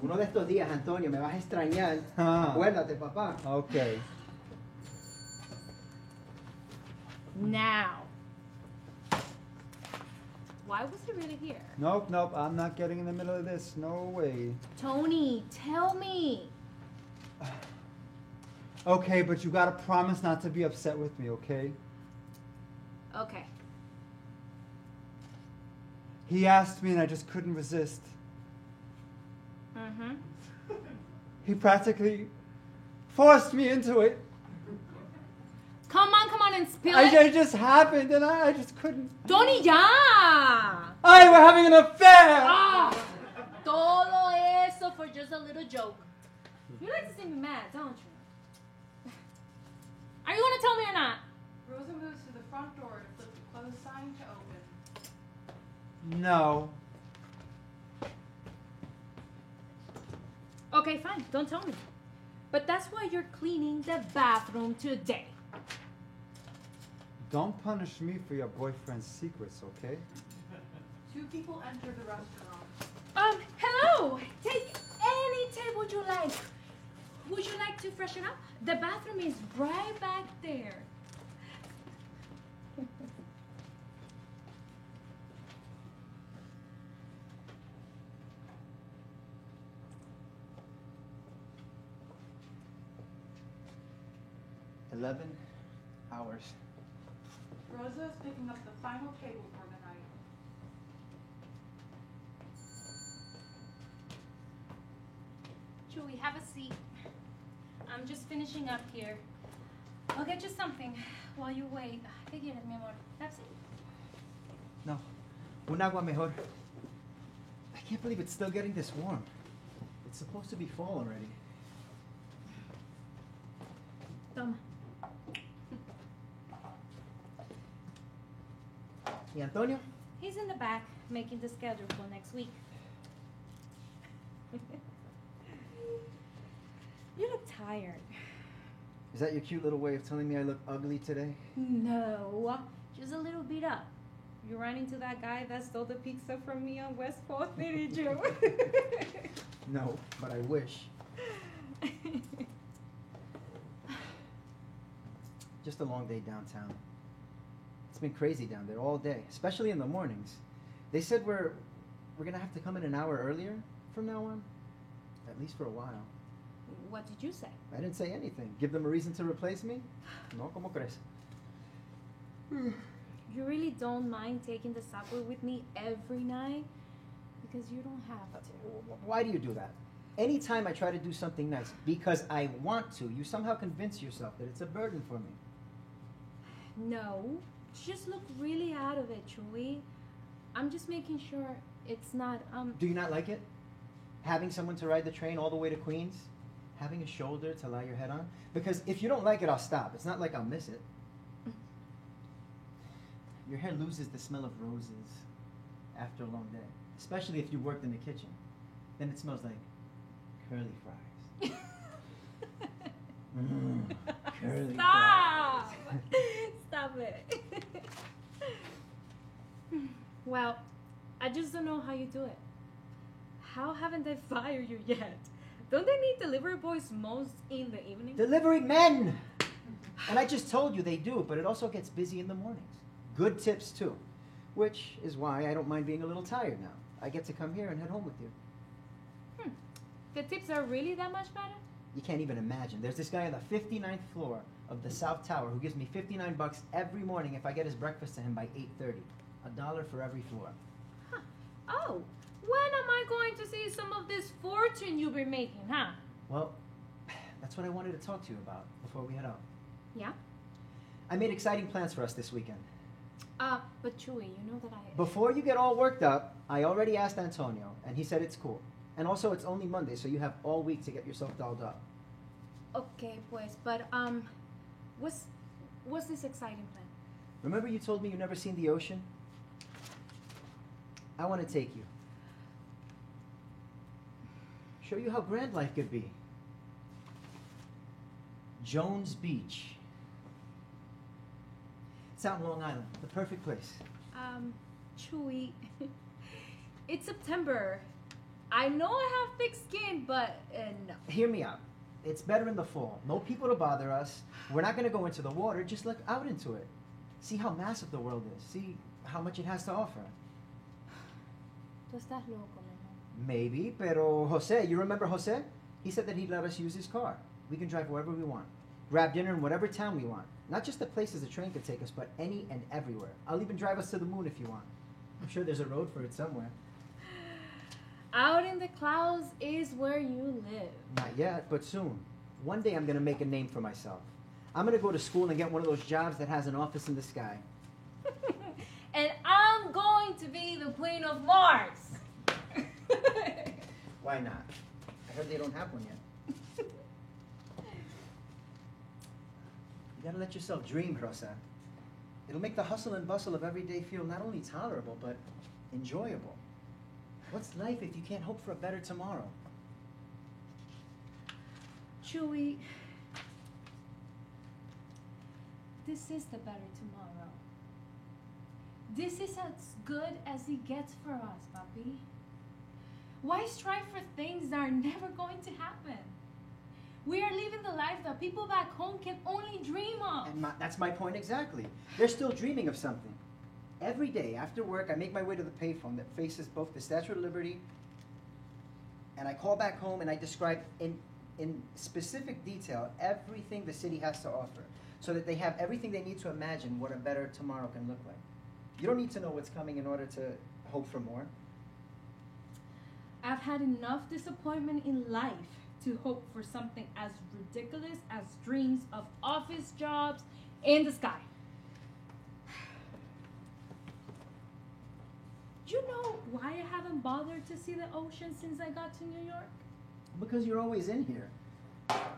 Uno de estos días, Antonio, me vas a extrañar. Ah. Acuérdate, papá. Okay. Now. Why was he really here? Nope, I'm not getting in the middle of this. No way. Tony, tell me. Okay, but you gotta promise not to be upset with me, okay? Okay. He asked me and I just couldn't resist. Mm-hmm. He practically forced me into it. Come on and spill It it. just happened and I just couldn't. Tony, ya. I were having an affair! Ah, todo eso for just a little joke. You like to see me mad, don't you? Are you gonna tell me or not? Rosa moves to the front door to flip the closed sign to open. No. Okay, fine. Don't tell me. But that's why you're cleaning the bathroom today. Don't punish me for your boyfriend's secrets, okay? Two people enter the restaurant. Hello. Take any table you like. Would you like to freshen up? The bathroom is right back there. $11 hours. Rosa is picking up the final table for the night. Chewy, have a seat. I'm just finishing up here. I'll get you something while you wait. ¿Qué quieres, mi amor? Pepsi? No. Un agua mejor. I can't believe it's still getting this warm. It's supposed to be fall already. Toma. ¿Y Antonio? He's in the back making the schedule for next week. You look tired. Is that your cute little way of telling me I look ugly today? No, just a little beat up. You ran into that guy that stole the pizza from me on West 4th, didn't you? No, but I wish. Just a long day downtown. It's been crazy down there all day, especially in the mornings. They said we're gonna have to come in an hour earlier from now on, at least for a while. What did you say? I didn't say anything. Give them a reason to replace me? No, ¿cómo crees? You really don't mind taking the subway with me every night? Because you don't have to. Why do you do that? Anytime I try to do something nice because I want to, you somehow convince yourself that it's a burden for me. No, you just look really out of it, Chewy. I'm just making sure it's not, Do you not like it? Having someone to ride the train all the way to Queens? Having a shoulder to lie your head on? Because if you don't like it, I'll stop. It's not like I'll miss it. Your hair loses the smell of roses after a long day, especially if you worked in the kitchen. Then it smells like curly fries. Curly Stop! fries. Stop it. Well, I just don't know how you do it. How haven't they fired you yet? Don't they need delivery boys most in the evening? Delivery men! And I just told you they do, but it also gets busy in the mornings. Good tips too, which is why I don't mind being a little tired now. I get to come here and head home with you. The tips are really that much better? You can't even imagine. There's this guy on the 59th floor of the South Tower who gives me $59 every morning if I get his breakfast to him by 8:30. $1 for every floor. Huh. Oh, when am I going to see some of this fortune you've been making, huh? Well, that's what I wanted to talk to you about before we head out. Yeah? I made exciting plans for us this weekend. But Chewy, you know that I... Before you get all worked up, I already asked Antonio, and he said it's cool. And also, it's only Monday, so you have all week to get yourself dolled up. Okay, pues, but, what's this exciting plan? Remember you told me you've never seen the ocean? I want to take you. Show you how grand life could be. Jones Beach. It's out in Long Island, the perfect place. Chewy, it's September. I know I have thick skin, but no. Hear me out. It's better in the fall. No people to bother us. We're not going to go into the water. Just look out into it. See how massive the world is. See how much it has to offer. Tú estás loco, mijo. Maybe, pero Jose, you remember Jose? He said that he'd let us use his car. We can drive wherever we want. Grab dinner in whatever town we want. Not just the places the train could take us, but any and everywhere. I'll even drive us to the moon if you want. I'm sure there's a road for it somewhere. Out in the clouds is where you live. Not yet, but soon. One day I'm going to make a name for myself. I'm going to go to school and get one of those jobs that has an office in the sky. And I'm going to be the Queen of Mars. Why not? I heard they don't have one yet. You gotta let yourself dream, Rosa. It'll make the hustle and bustle of every day feel not only tolerable, but enjoyable. What's life if you can't hope for a better tomorrow? Chewy, this is the better tomorrow. This is as good as it gets for us, papi. Why strive for things that are never going to happen? We are living the life that people back home can only dream of. And that's my point exactly. They're still dreaming of something. Every day after work, I make my way to the payphone that faces both the Statue of Liberty, and I call back home and I describe in specific detail everything the city has to offer, so that they have everything they need to imagine what a better tomorrow can look like. You don't need to know what's coming in order to hope for more. I've had enough disappointment in life to hope for something as ridiculous as dreams of office jobs in the sky. Do you know why I haven't bothered to see the ocean since I got to New York? Because you're always in here.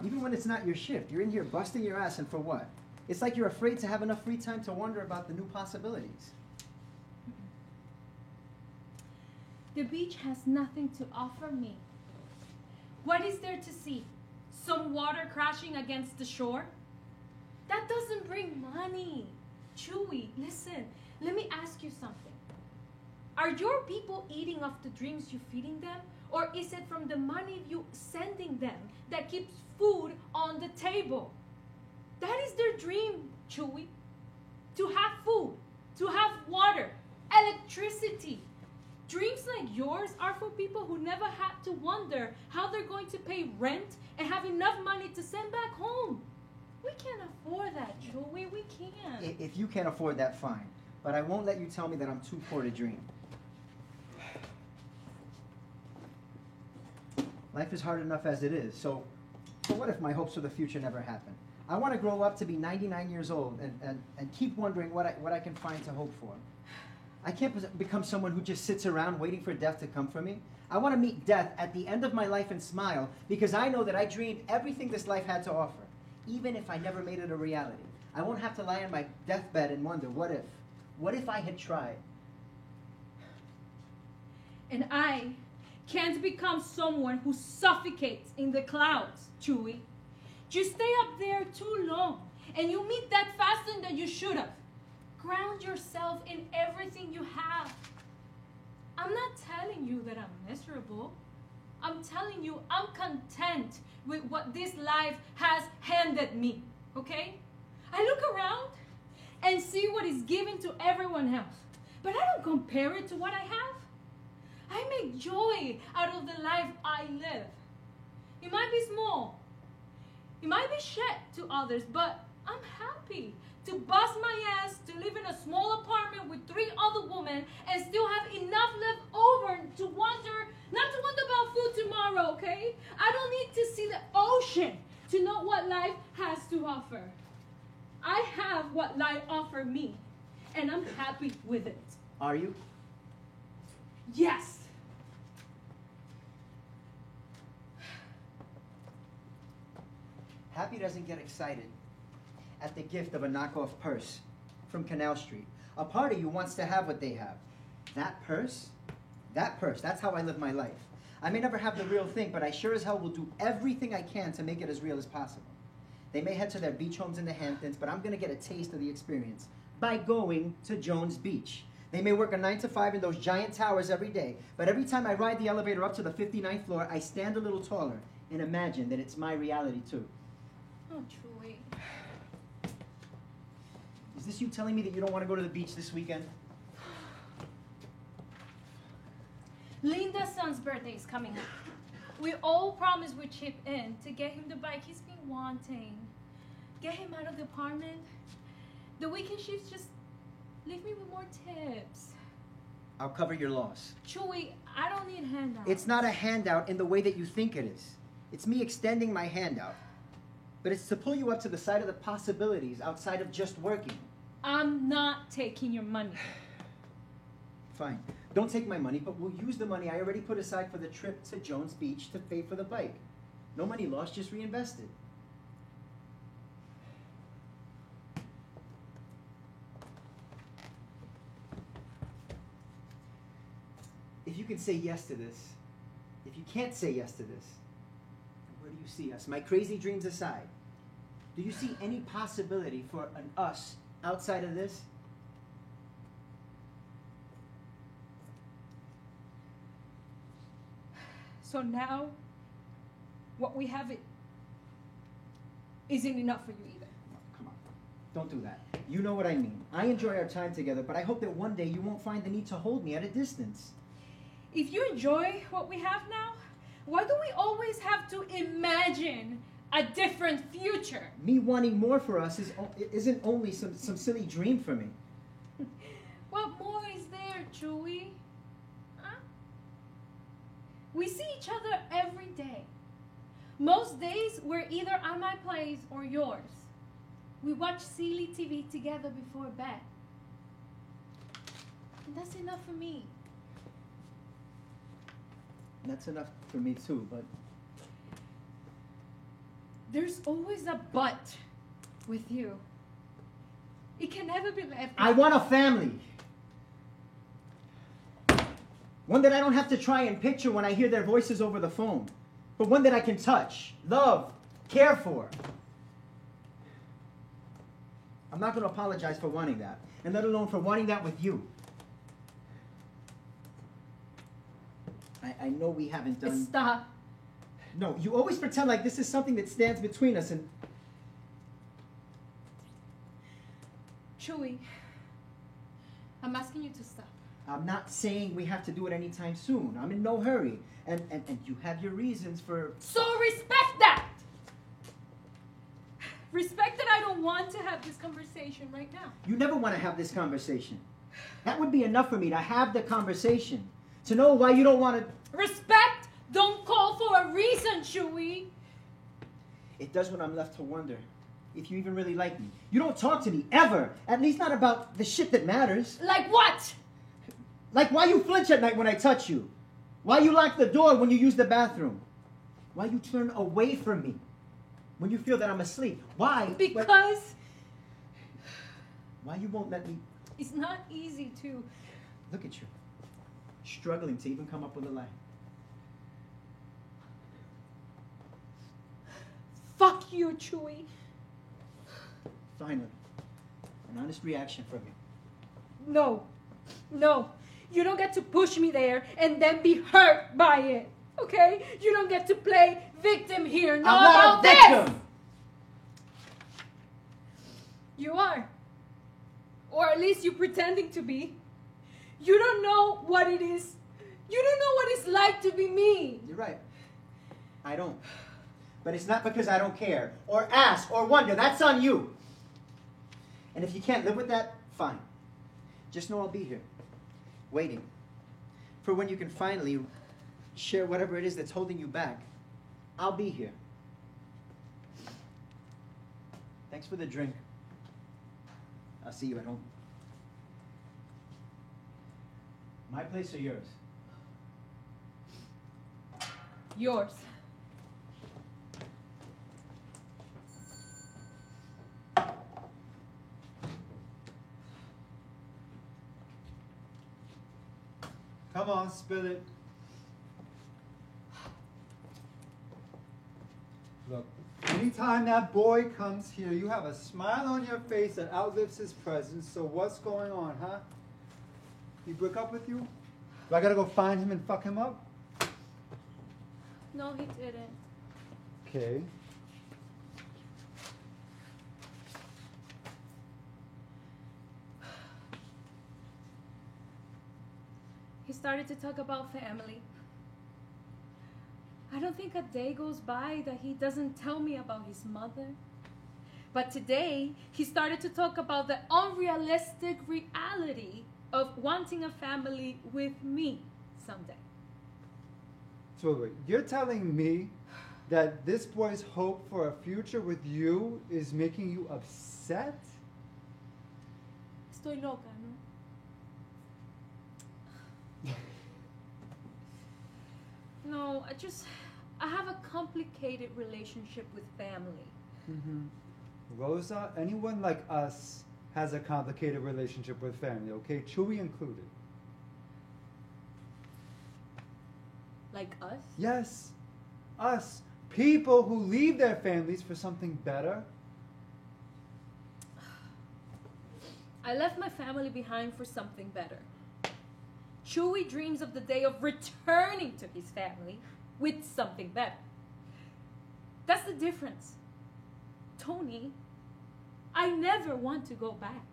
Even when it's not your shift, you're in here busting your ass, and for what? It's like you're afraid to have enough free time to wonder about the new possibilities. The beach has nothing to offer me. What is there to see? Some water crashing against the shore? That doesn't bring money. Chewy, listen, let me ask you something. Are your people eating off the dreams you're feeding them? Or is it from the money you sending them that keeps food on the table? That is their dream, Chewy. To have food, to have water, electricity. Dreams like yours are for people who never had to wonder how they're going to pay rent and have enough money to send back home. We can't afford that, Chewy. We can't. If you can't afford that, fine. But I won't let you tell me that I'm too poor to dream. Life is hard enough as it is, so what if my hopes for the future never happen? I want to grow up to be 99 years old and keep wondering what I can find to hope for. I can't become someone who just sits around waiting for death to come for me. I want to meet death at the end of my life and smile, because I know that I dreamed everything this life had to offer, even if I never made it a reality. I won't have to lie on my deathbed and wonder, what if? What if I had tried? And I can't become someone who suffocates in the clouds, Chewy. You stay up there too long, and you meet that faster than you should have. Ground yourself in everything you have. I'm not telling you that I'm miserable. I'm telling you I'm content with what this life has handed me, okay? I look around and see what is given to everyone else, but I don't compare it to what I have. I make joy out of the life I live. It might be small. It might be shit to others, but I'm happy to bust my ass to live in a small apartment with 3 other women and still have enough left over to wonder, not to wonder about food tomorrow, okay? I don't need to see the ocean to know what life has to offer. I have what life offered me, and I'm happy with it. Are you? Yes. Happy doesn't get excited at the gift of a knockoff purse from Canal Street. A part of you wants to have what they have. That purse, that's how I live my life. I may never have the real thing, but I sure as hell will do everything I can to make it as real as possible. They may head to their beach homes in the Hamptons, but I'm gonna get a taste of the experience by going to Jones Beach. They may work a 9 to 5 in those giant towers every day, but every time I ride the elevator up to the 59th floor, I stand a little taller and imagine that it's my reality too. Oh, Chewy. Is this you telling me that you don't want to go to the beach this weekend? Linda's son's birthday is coming up. We all promised we'd chip in to get him the bike he's been wanting. Get him out of the apartment. The weekend shifts just leave me with more tips. I'll cover your loss. Chewy, I don't need handouts. It's not a handout in the way that you think it is. It's me extending my hand out. But it's to pull you up to the side of the possibilities outside of just working. I'm not taking your money. Fine. Don't take my money, but we'll use the money I already put aside for the trip to Jones Beach to pay for the bike. No money lost, just reinvested. If you can say yes to this, if you can't say yes to this, where do you see us? My crazy dreams aside, do you see any possibility for an us outside of this? So now, what we have isn't enough for you either. Come on, don't do that. You know what I mean. I enjoy our time together, but I hope that one day you won't find the need to hold me at a distance. If you enjoy what we have now, why do we always have to imagine a different future? Me wanting more for us isn't only some silly dream for me. What more is there, Chewy? Huh? We see each other every day. Most days we're either at my place or yours. We watch silly TV together before bed. And that's enough for me. That's enough for me too, but there's always a but with you. It can never be left. I want a family. One that I don't have to try and picture when I hear their voices over the phone, but one that I can touch, love, care for. I'm not going to apologize for wanting that, and let alone for wanting that with you. I know we haven't done... Stop. No, you always pretend like this is something that stands between us and... Chewy, I'm asking you to stop. I'm not saying we have to do it anytime soon. I'm in no hurry. And you have your reasons for... So respect that! Respect that I don't want to have this conversation right now. You never want to have this conversation. That would be enough for me to have the conversation. To know why you don't want to... Respect don't call for a reason, Chewy. It does when I'm left to wonder if you even really like me. You don't talk to me, ever. At least not about the shit that matters. Like what? Like why you flinch at night when I touch you. Why you lock the door when you use the bathroom. Why you turn away from me when you feel that I'm asleep. Why? Because... Why you won't let me... It's not easy to... Look at you. Struggling to even come up with a lie. Fuck you, Chewy. Finally. An honest reaction from you. No. No. You don't get to push me there and then be hurt by it. Okay? You don't get to play victim here. No, I'm not a victim! This. You are. Or at least you're pretending to be. You don't know what it is. You don't know what it's like to be me. You're right. I don't. But it's not because I don't care, or ask, or wonder. That's on you. And if you can't live with that, fine. Just know I'll be here, waiting for when you can finally share whatever it is that's holding you back. I'll be here. Thanks for the drink. I'll see you at home. My place or yours? Yours. Come on, spill it. Look, anytime that boy comes here, you have a smile on your face that outlives his presence. So what's going on, huh? He broke up with you? Do I gotta go find him and fuck him up? No, he didn't. Okay. He started to talk about family. I don't think a day goes by that he doesn't tell me about his mother. But today, he started to talk about the unrealistic reality of wanting a family with me someday. So wait, you're telling me that this boy's hope for a future with you is making you upset? Estoy loca, no? No, I have a complicated relationship with family. Mm-hmm. Rosa, anyone like us has a complicated relationship with family, okay? Chewy included. Like us? Yes, us. People who leave their families for something better. I left my family behind for something better. Chewy dreams of the day of returning to his family with something better. That's the difference. Tony, I never want to go back.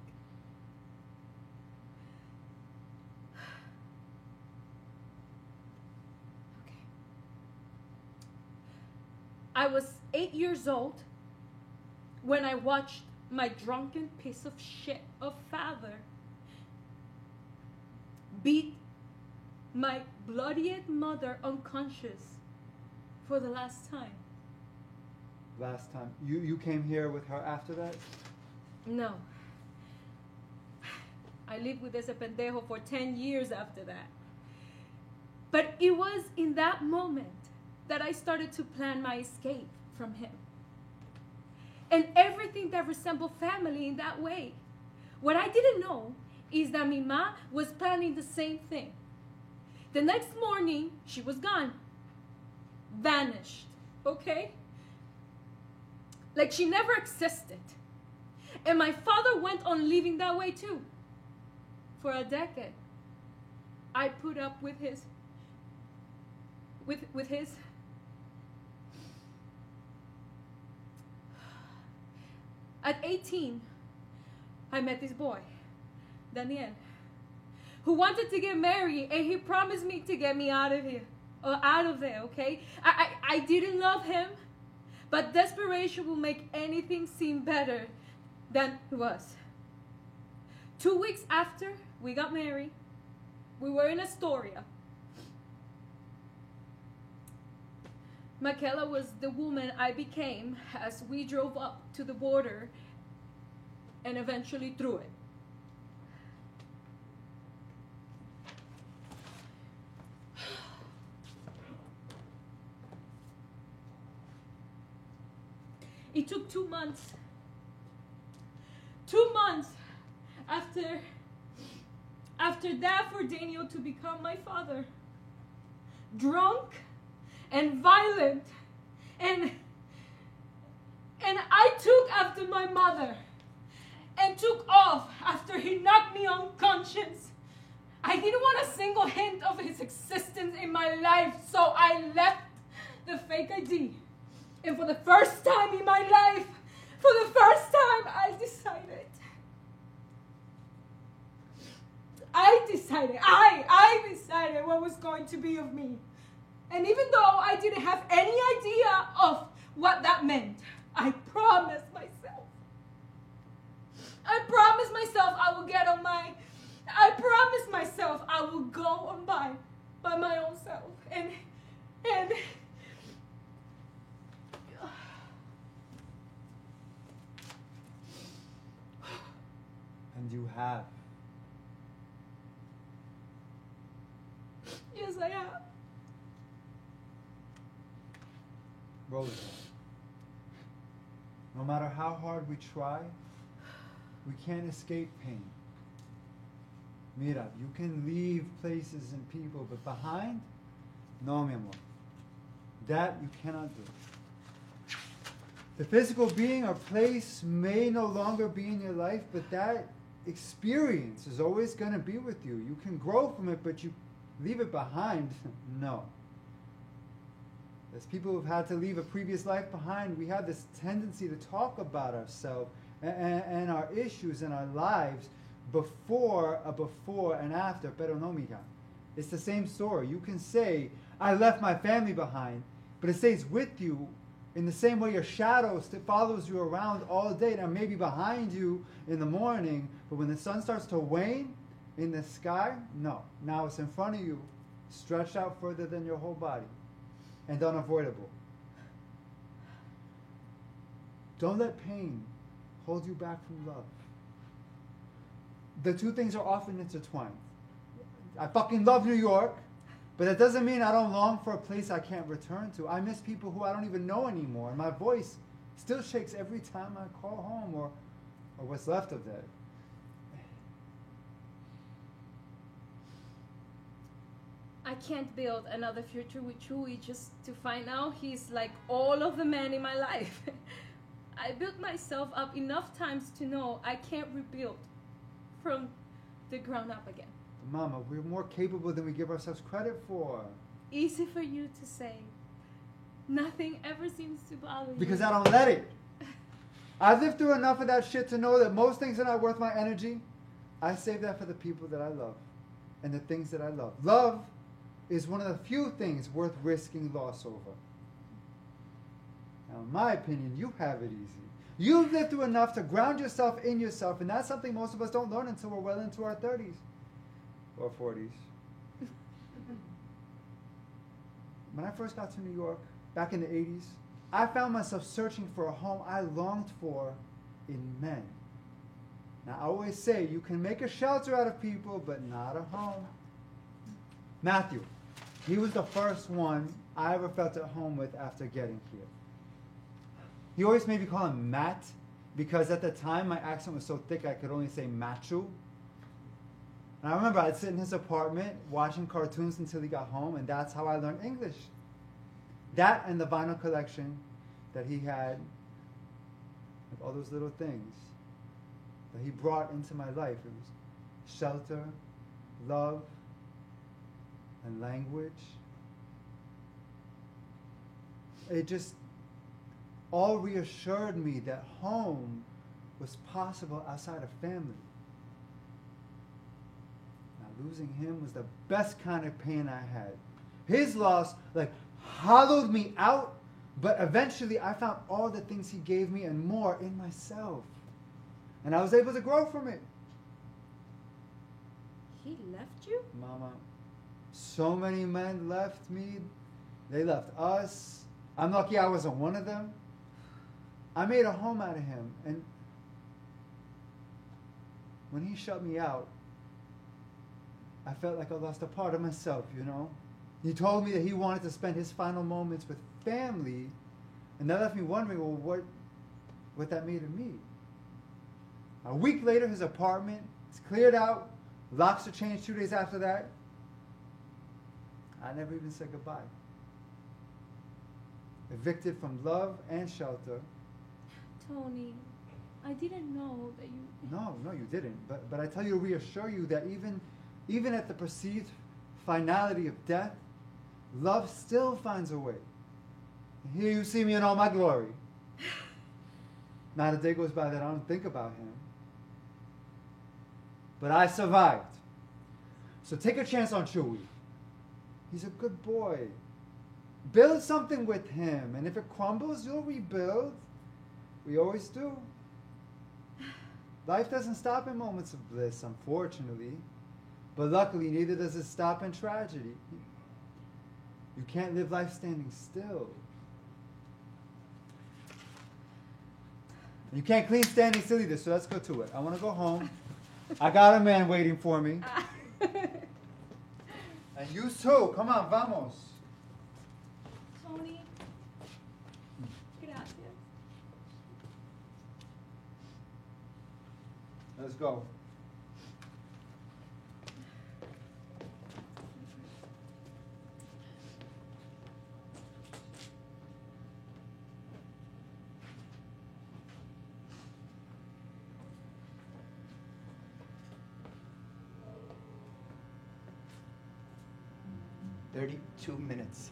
Okay. I was 8 years old when I watched my drunken piece of shit of father beat my bloodied mother unconscious for the last time. Last time. You came here with her after that? No. I lived with ese pendejo for 10 years after that. But it was in that moment that I started to plan my escape from him. And everything that resembled family in that way. What I didn't know is that mi ma was planning the same thing. The next morning, she was gone. Vanished. Okay? Like she never existed. And my father went on living that way too. For a decade. I put up with his... With his... At 18, I met this boy, Daniel, who wanted to get married, and he promised me to get me out of here, or out of there, okay? I didn't love him, but desperation will make anything seem better than it was. 2 weeks after we got married, we were in Astoria. Michaela was the woman I became as we drove up to the border and eventually through it. It took 2 months. 2 months after that for Daniel to become my father. Drunk and violent, and I took after my mother and took off after he knocked me unconscious. I didn't want a single hint of his existence in my life, so I left the fake ID. And for the first time in my life, I decided what was going to be of me. And even though I didn't have any idea of what that meant, I promised myself I will get on my, I promised myself I will go on by my own self. And you have. Yes, I have. Rosa, no matter how hard we try, we can't escape pain. Mira, you can leave places and people, but behind, no, mi amor. That you cannot do. The physical being or place may no longer be in your life, but that experience is always going to be with you. You can grow from it, but you leave it behind. No. As people who've had to leave a previous life behind, we have this tendency to talk about ourselves and our issues and our lives before and after, pero no, mija. It's the same story. You can say, I left my family behind, but it stays with you in the same way your shadow follows you around all day. Now, maybe behind you in the morning, but when the sun starts to wane in the sky, no. Now it's in front of you, stretched out further than your whole body, and unavoidable. Don't let pain hold you back from love. The two things are often intertwined. I fucking love New York, but that doesn't mean I don't long for a place I can't return to. I miss people who I don't even know anymore, and my voice still shakes every time I call home or what's left of it. I can't build another future with Chewy just to find out he's like all of the men in my life. I built myself up enough times to know I can't rebuild from the ground up again. Mama, we're more capable than we give ourselves credit for. Easy for you to say. Nothing ever seems to bother you. Because I don't let it. I've lived through enough of that shit to know that most things are not worth my energy. I save that for the people that I love and the things that I love. Love is one of the few things worth risking loss over. Now, in my opinion, you have it easy. You've lived through enough to ground yourself in yourself, and that's something most of us don't learn until we're well into our 30s or 40s. When I first got to New York, back in the 80s, I found myself searching for a home I longed for in men. Now, I always say you can make a shelter out of people, but not a home. Matthew, he was the first one I ever felt at home with after getting here. He always made me call him Matt, because at the time my accent was so thick I could only say Machu. And I remember I'd sit in his apartment watching cartoons until he got home, and that's how I learned English. That and the vinyl collection that he had of all those little things that he brought into my life. It was shelter, love, and language. It just all reassured me that home was possible outside of family. Now, losing him was the best kind of pain I had. His loss, hollowed me out, but eventually I found all the things he gave me and more in myself. And I was able to grow from it. He left you? Mama, so many men left me. They left us. I'm lucky I wasn't one of them. I made a home out of him. And when he shut me out, I felt like I lost a part of myself, you know? He told me that he wanted to spend his final moments with family, and that left me wondering, well, what that made of me. A week later, his apartment is cleared out, locks are changed 2 days after that. I never even said goodbye. Evicted from love and shelter. Tony, I didn't know that you... No, you didn't. But I tell you to reassure you that even at the perceived finality of death, love still finds a way. And here you see me in all my glory. Not a day goes by that I don't think about him. But I survived. So take a chance on Chewy. He's a good boy. Build something with him, and if it crumbles, you'll rebuild. We always do. Life doesn't stop in moments of bliss, unfortunately. But luckily, neither does it stop in tragedy. You can't live life standing still. You can't clean standing still either, so let's go to it. I want to go home. I got a man waiting for me. And you too. Come on, vamos. Tony, gracias. Let's go. 32 minutes.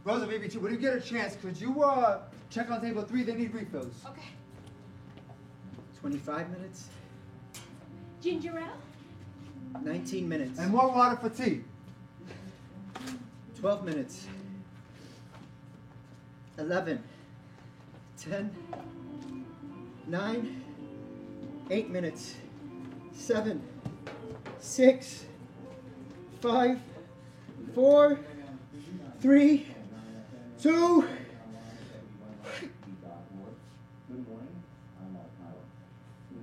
Rosa, baby, too, when you get a chance, could you check on table 3? They need refills. Okay. 25 minutes. Ginger ale? 19 minutes. And more water for tea. 12 minutes. 11. 10. 9. 8 minutes. 7. 6. 5. 4. 3. 2. Good morning. I'm Mark Howard.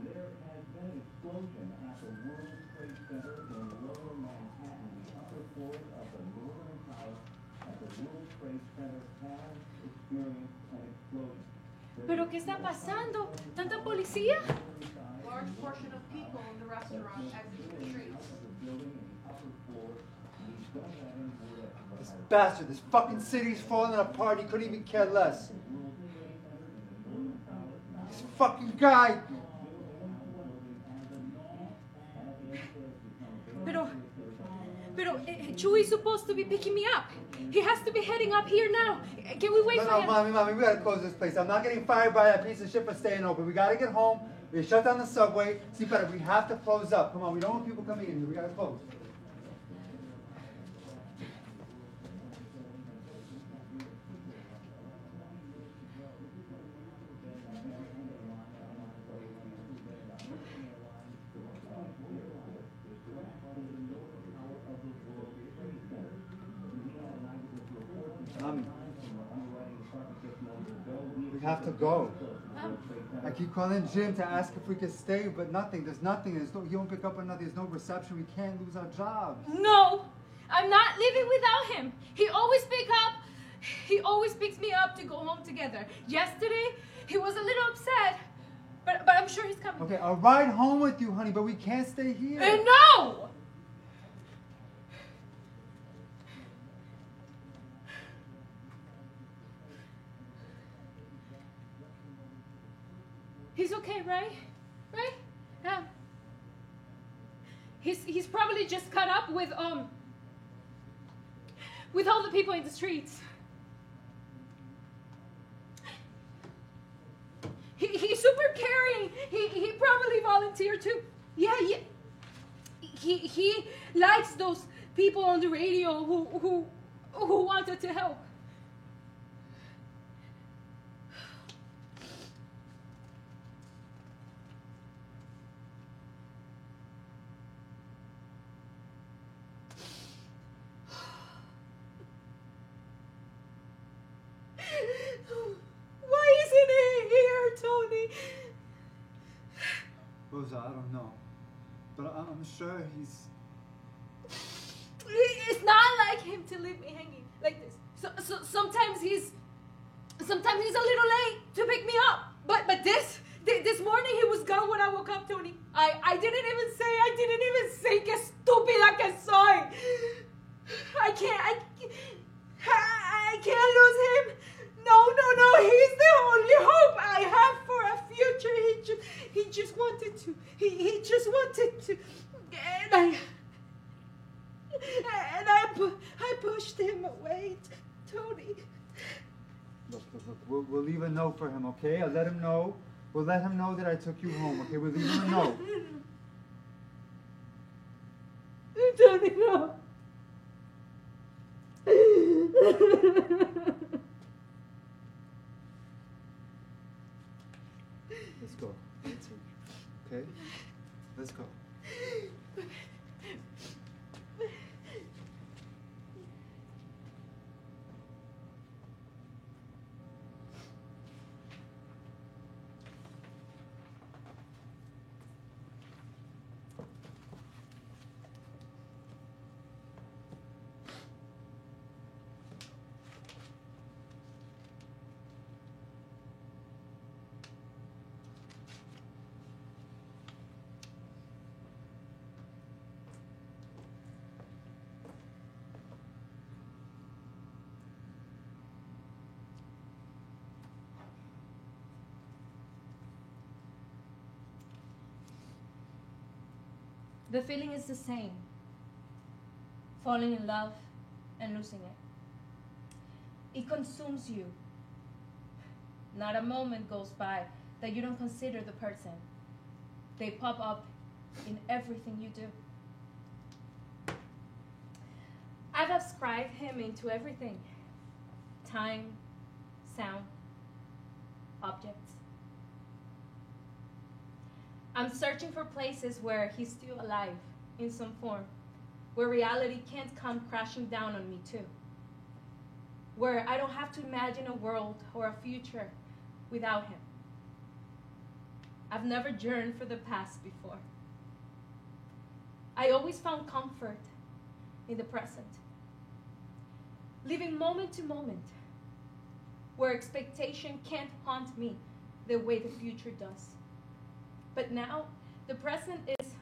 There has been an explosion at the World Trade Center in Lower Manhattan. The upper floors of the Northern Tower at the World Trade Center has experienced an explosion. ¿Pero qué está pasando? ¿Tanta policía? Large portion of people in the restaurant exiting the streets. This bastard, this fucking city's falling apart. He couldn't even care less. This fucking guy. Pero, Chewy's supposed to be picking me up. He has to be heading up here now. Can we wait for No, him? mommy, we gotta close this place. I'm not getting fired by that piece of shit for staying open. We gotta get home. We shut down the subway. See, better, we have to close up. Come on, we don't want people coming in here. We gotta close. Mommy, we have to go. I keep calling Jim to ask if we can stay, but nothing. There's nothing. He won't pick up on nothing. There's no reception. We can't lose our jobs. No, I'm not living without him. He always picks me up to go home together. Yesterday, he was a little upset, but I'm sure he's coming. Okay, I'll ride home with you, honey, but we can't stay here. No! He's okay, right? Right? Yeah. He's probably just caught up with all the people in the streets. He's super caring. He probably volunteered too. Yeah. He likes those people on the radio who wanted to help. Why isn't he here, Tony? Rosa, I don't know. But I'm sure he's... It's not like him to leave me hanging like this. So sometimes he's a little late to pick me up. But this morning he was gone when I woke up, Tony. I didn't even say que estúpida que soy. I can't lose him. No, he's the only hope I have for a future. He just wanted to. He just wanted to. And I pushed him away, Tony. Look. We'll leave a note for him, okay? I'll let him know. We'll let him know that I took you home, okay? We'll leave him a note. Tony, no. Let's go. Okay? Let's go. The feeling is the same. Falling in love and losing it. It consumes you. Not a moment goes by that you don't consider the person. They pop up in everything you do. I've ascribed him into everything. Time, sound, objects. I'm searching for places where he's still alive in some form, where reality can't come crashing down on me too, where I don't have to imagine a world or a future without him. I've never yearned for the past before. I always found comfort in the present, living moment to moment, where expectation can't haunt me the way the future does. But now, the present is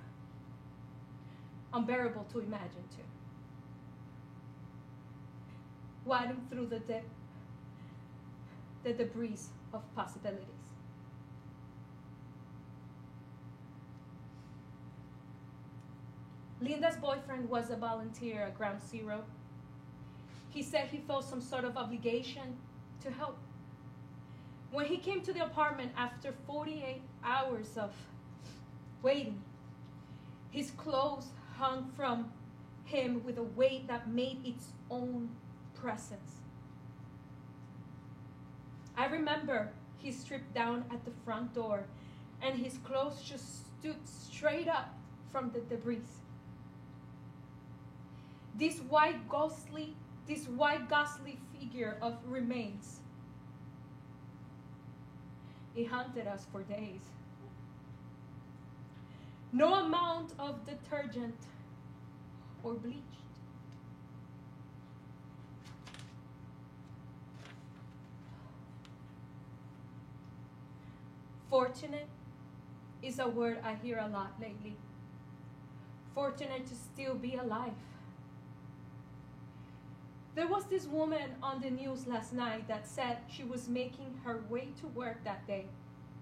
unbearable to imagine too. Wading through the debris of possibilities. Linda's boyfriend was a volunteer at Ground Zero. He said he felt some sort of obligation to help. When he came to the apartment after 48 hours of waiting, his clothes hung from him with a weight that made its own presence. I remember he stripped down at the front door and his clothes just stood straight up from the debris. This white ghostly figure of remains. It haunted us for days. No amount of detergent or bleach. Fortunate is a word I hear a lot lately. Fortunate to still be alive. There was this woman on the news last night that said she was making her way to work that day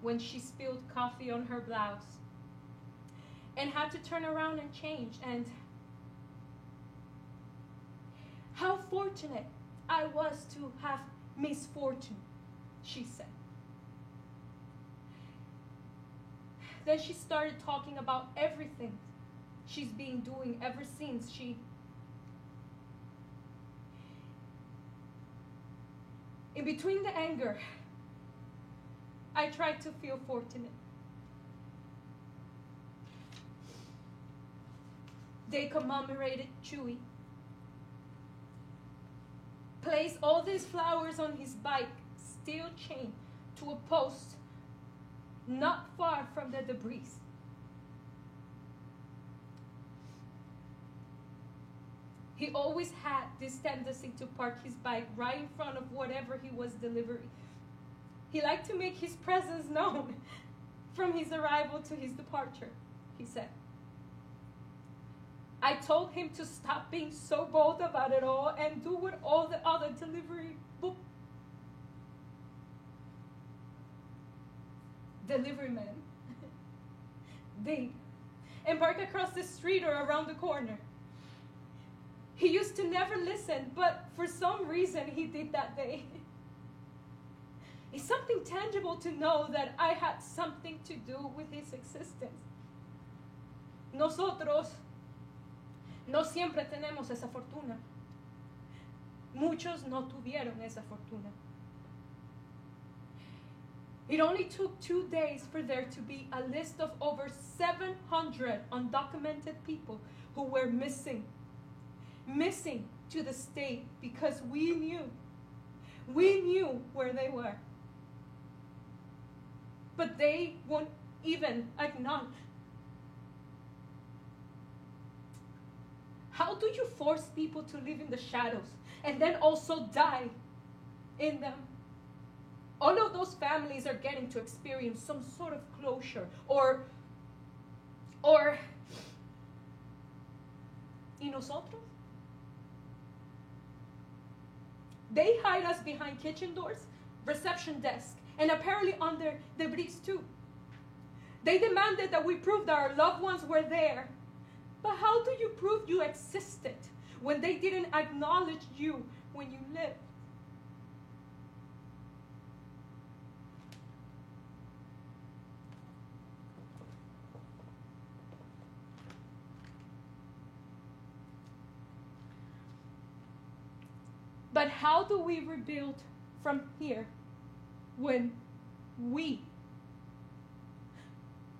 when she spilled coffee on her blouse and had to turn around and change. And how fortunate I was to have misfortune, she said. Then she started talking about everything she's been doing ever since she in between the anger, I tried to feel fortunate. They commemorated Chewy. Placed all these flowers on his bike, steel chained to a post not far from the debris. He always had this tendency to park his bike right in front of whatever he was delivering. He liked to make his presence known from his arrival to his departure, he said. I told him to stop being so bold about it all and do what all the other delivery men did and park across the street or around the corner. He used to never listen, but for some reason he did that day. It's something tangible to know that I had something to do with his existence. Nosotros no siempre tenemos esa fortuna. Muchos no tuvieron esa fortuna. It only took 2 days for there to be a list of over 700 undocumented people who were missing to the state because we knew where they were. But they won't even acknowledge. How do you force people to live in the shadows and then also die in them? All of those families are getting to experience some sort of closure or ¿y nosotros? They hide us behind kitchen doors, reception desk, and apparently under debris too. They demanded that we prove that our loved ones were there But how do you prove you existed when they didn't acknowledge you when you lived? But how do we rebuild from here when we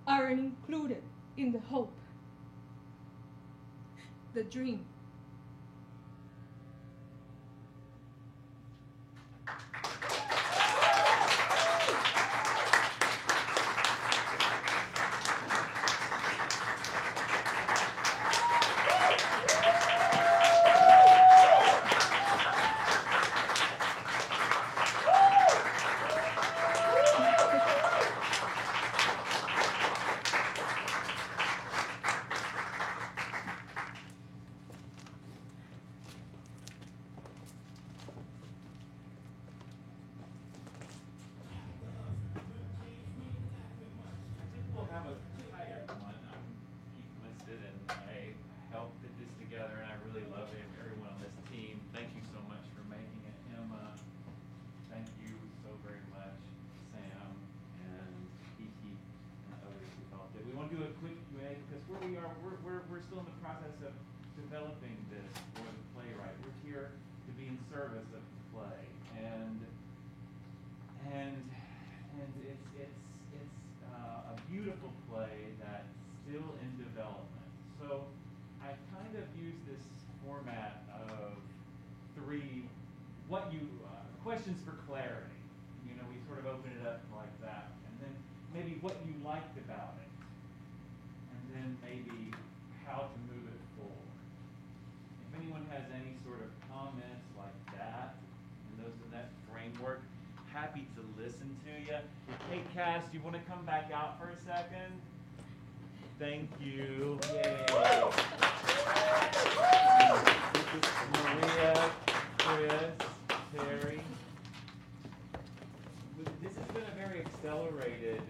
aren't included in the hope, the dream? We'll have a hi everyone. I'm Keith Winston and I helped put this together and I really love everyone on this team. Thank you so much for making it. Emma, thank you so very much. Sam and Kiki and others who helped it. We want to do a quick Q&A because where we are, we're still in the process of developing this for the playwright. We're here to be in service of the play and it's a beautiful play that's still in development. So I kind of use this format of three questions for clarity. You know, we sort of open it up like that, and then maybe what you liked about it, and then maybe how to move it forward. If anyone has any sort of comments like that, and those in that framework, happy to listen to you. Hey, Cass, do you want to come back out for a second? Thank you. Yay. Maria, Chris, Terry. This has been a very accelerated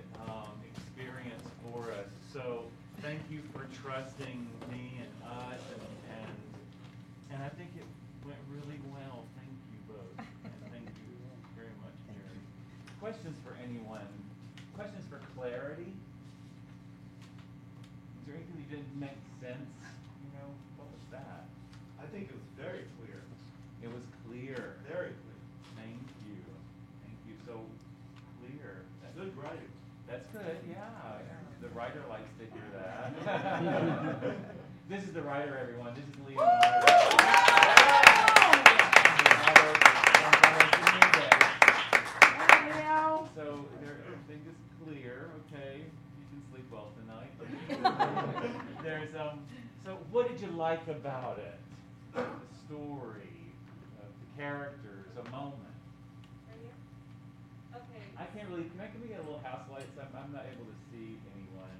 experience for us. So thank you for trusting me and us, and I think it went really well. Thank you both. And thank you very much, Terry. Questions for anyone? Questions for clarity? Is there anything that didn't make sense? You know, what was that? I think it was very clear. It was clear. Very clear. Thank you. Thank you. So clear. Good writing. That's good, yeah. The writer likes to hear that. This is the writer, everyone. This is Leonardo. So everything is clear, okay? You can sleep well tonight. There's so what did you like about it? The story, the characters, a moment. Right here? Okay. I can't really, can I get a little house lights? I'm not able to see anyone.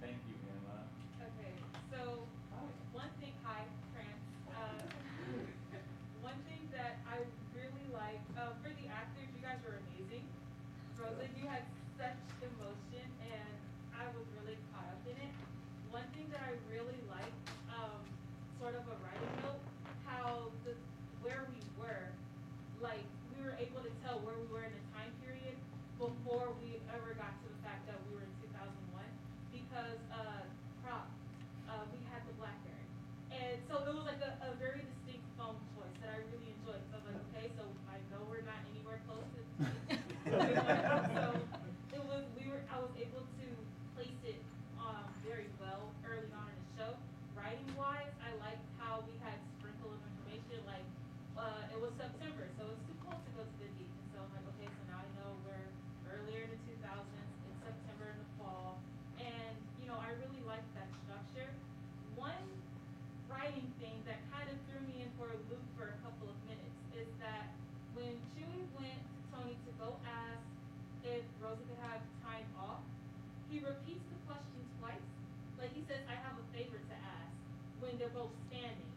Thank you, Emma. Okay, so one thing, hi, France. One thing that I really like, for the actors, you guys were amazing. Rosa, you had such emotion, and I was really caught up in it. One thing that I really liked, sort of a writing note, how where we were, like we were able to tell where we were in the time period before we ever got to the fact that we were in 2001, because we had the BlackBerry, and so it was like a very distinct phone choice that I really enjoyed. So I was like, okay, so I know we're not anywhere close to. So it was I was able to place it very well early on in the show. Writing wise, I liked how we had sprinkle of information, like it was September, so it's too cold to go to the beach. And so I'm like, okay, so now I know we're earlier in the 2000s, it's September in the fall, and you know, I really liked that structure. One writing thing that kind of threw me in for a loop for a couple of minutes is that when Chewie went to Tony to go ask if Rosa could have time off, he repeats the question twice. Like he says, I have a favor to ask, when they're both standing.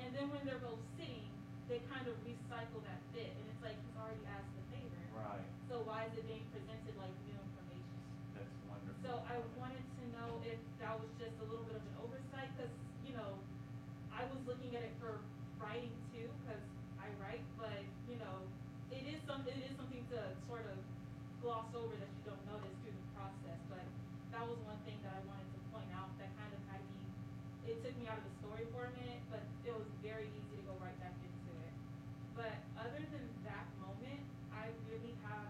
And then when they're both sitting, they kind of recycle that bit. And it's like, he's already asked the favor. Right. So why is it being presented like new information? That's wonderful. So I wanted to know if that was just a little bit of an oversight, because, you you know, I was looking at it for writing too, because I write, but, you know, it is something to sort of gloss over that you don't notice through the process, but that was one thing that I wanted to point out that kind of had me, it took me out of the story for a minute, but it was very easy to go right back into it. But other than that moment, I really have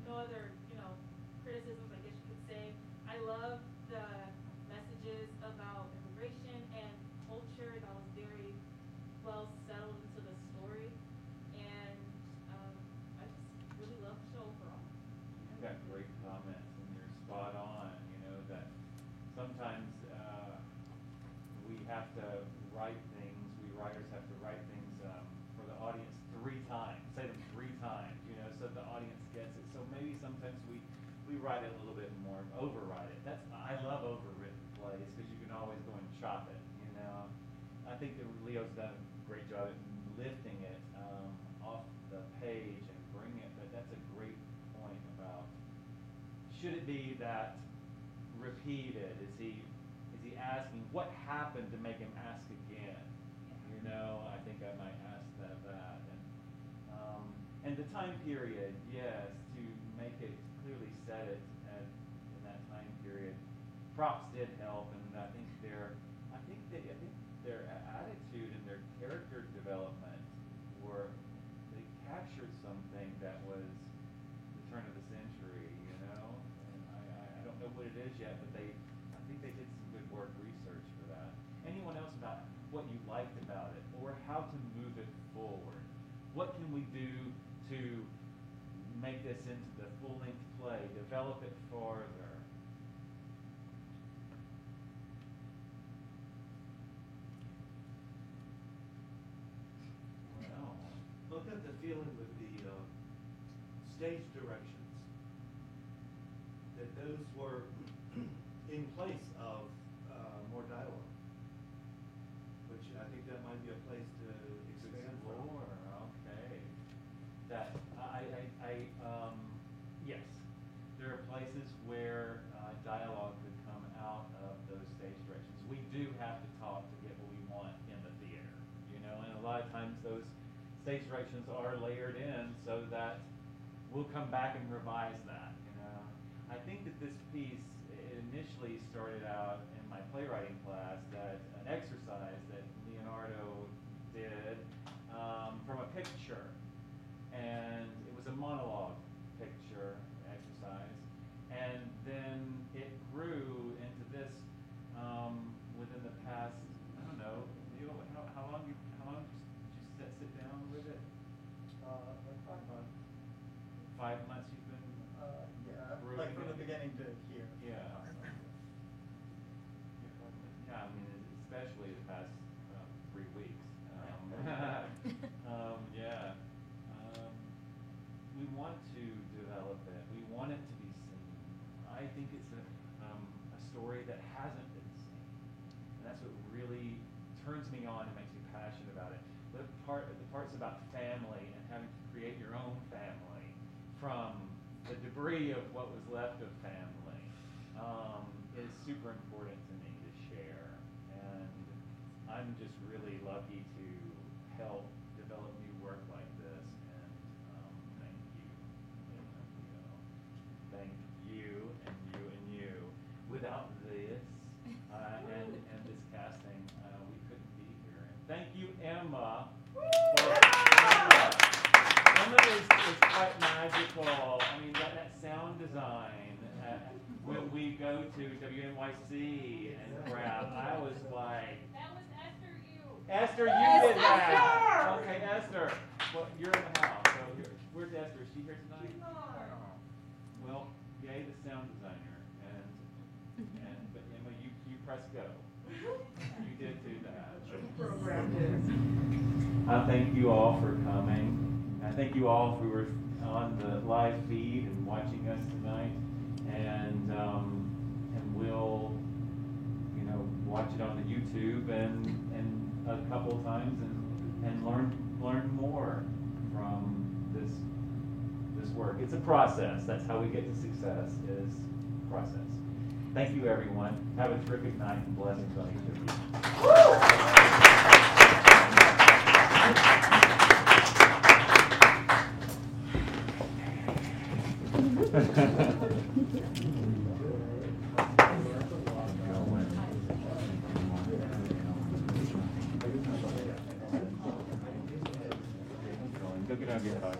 no other, you know, criticisms, I guess you could say. I love the messages about immigration and culture that was very well settled into the story, and I just really love the show overall. You've got great comments, and you're spot on. You know that sometimes we have to write things. We writers have to write things for the audience 3 times. Say them 3 times. You know, so the audience gets it. So maybe sometimes we write it a little bit more, overwrite it. I love overwritten plays because you can always go and chop it. You know, I think that Leo's done a great job at lifting it off the page and bringing it. But that's a great point about should it be that repeated? Is he asking what happened to make him ask again? You know, I think I might ask that. And the time period, yes, to make it clearly set it in that time period. Props did help, and I think their attitude and their character development they captured something that was the turn of the century, you know. And I don't know what it is yet, but I think they did some good work research for that. Anyone else about what you liked about it, or how to move it forward? What can we do to make this into the full-length play, develop it farther? Well, look at the feeling with the stage directions. That those were in place of more dialogue, which I think that might be a place to expand from. Explore, okay. That yes, there are places where dialogue could come out of those stage directions. We do have to talk to get what we want in the theater, you know, and a lot of times those stage directions are layered in so that we'll come back and revise that, you know. I think that this piece initially started out in my playwriting class, that an exercise that Leonardo did from a picture, and it was a monologue picture exercise, and then it grew into this within the past, I don't know, Leo, how long did you sit down with it? Like 5 months. 5 months you've been Yeah, brewing like from it? the beginning to here. Yeah. Yeah, I mean, especially the past 3 weeks. Yeah. We want to develop it. We want it to be seen. I think it's a story that hasn't been seen. And that's what really turns me on and makes me passionate about it. The parts about family and having to create your own family from the debris of what was left of family is super important to me to share. And I'm just really lucky to help develop new work like this. And thank you. Thank you and you. Without this and this casting, we couldn't be here. And thank you, Emma. Emma is quite magical. I mean, that sound design. When we go to WNYC and crap, I was like, That was Esther, Esther, you did that. Okay, Esther. Well, you're in the house. So where's Esther? Is she here tonight? Well, yay, the sound designer. But Emma, you press go. You did do that. I thank you all for coming. I thank you all who were on the live feed and watching us tonight. And we'll, watch it on the YouTube and a couple of times and learn more from this work. It's a process. That's how we get to success, is process. Thank you, everyone. Have a terrific night and blessings on each of you. Go get out of your car.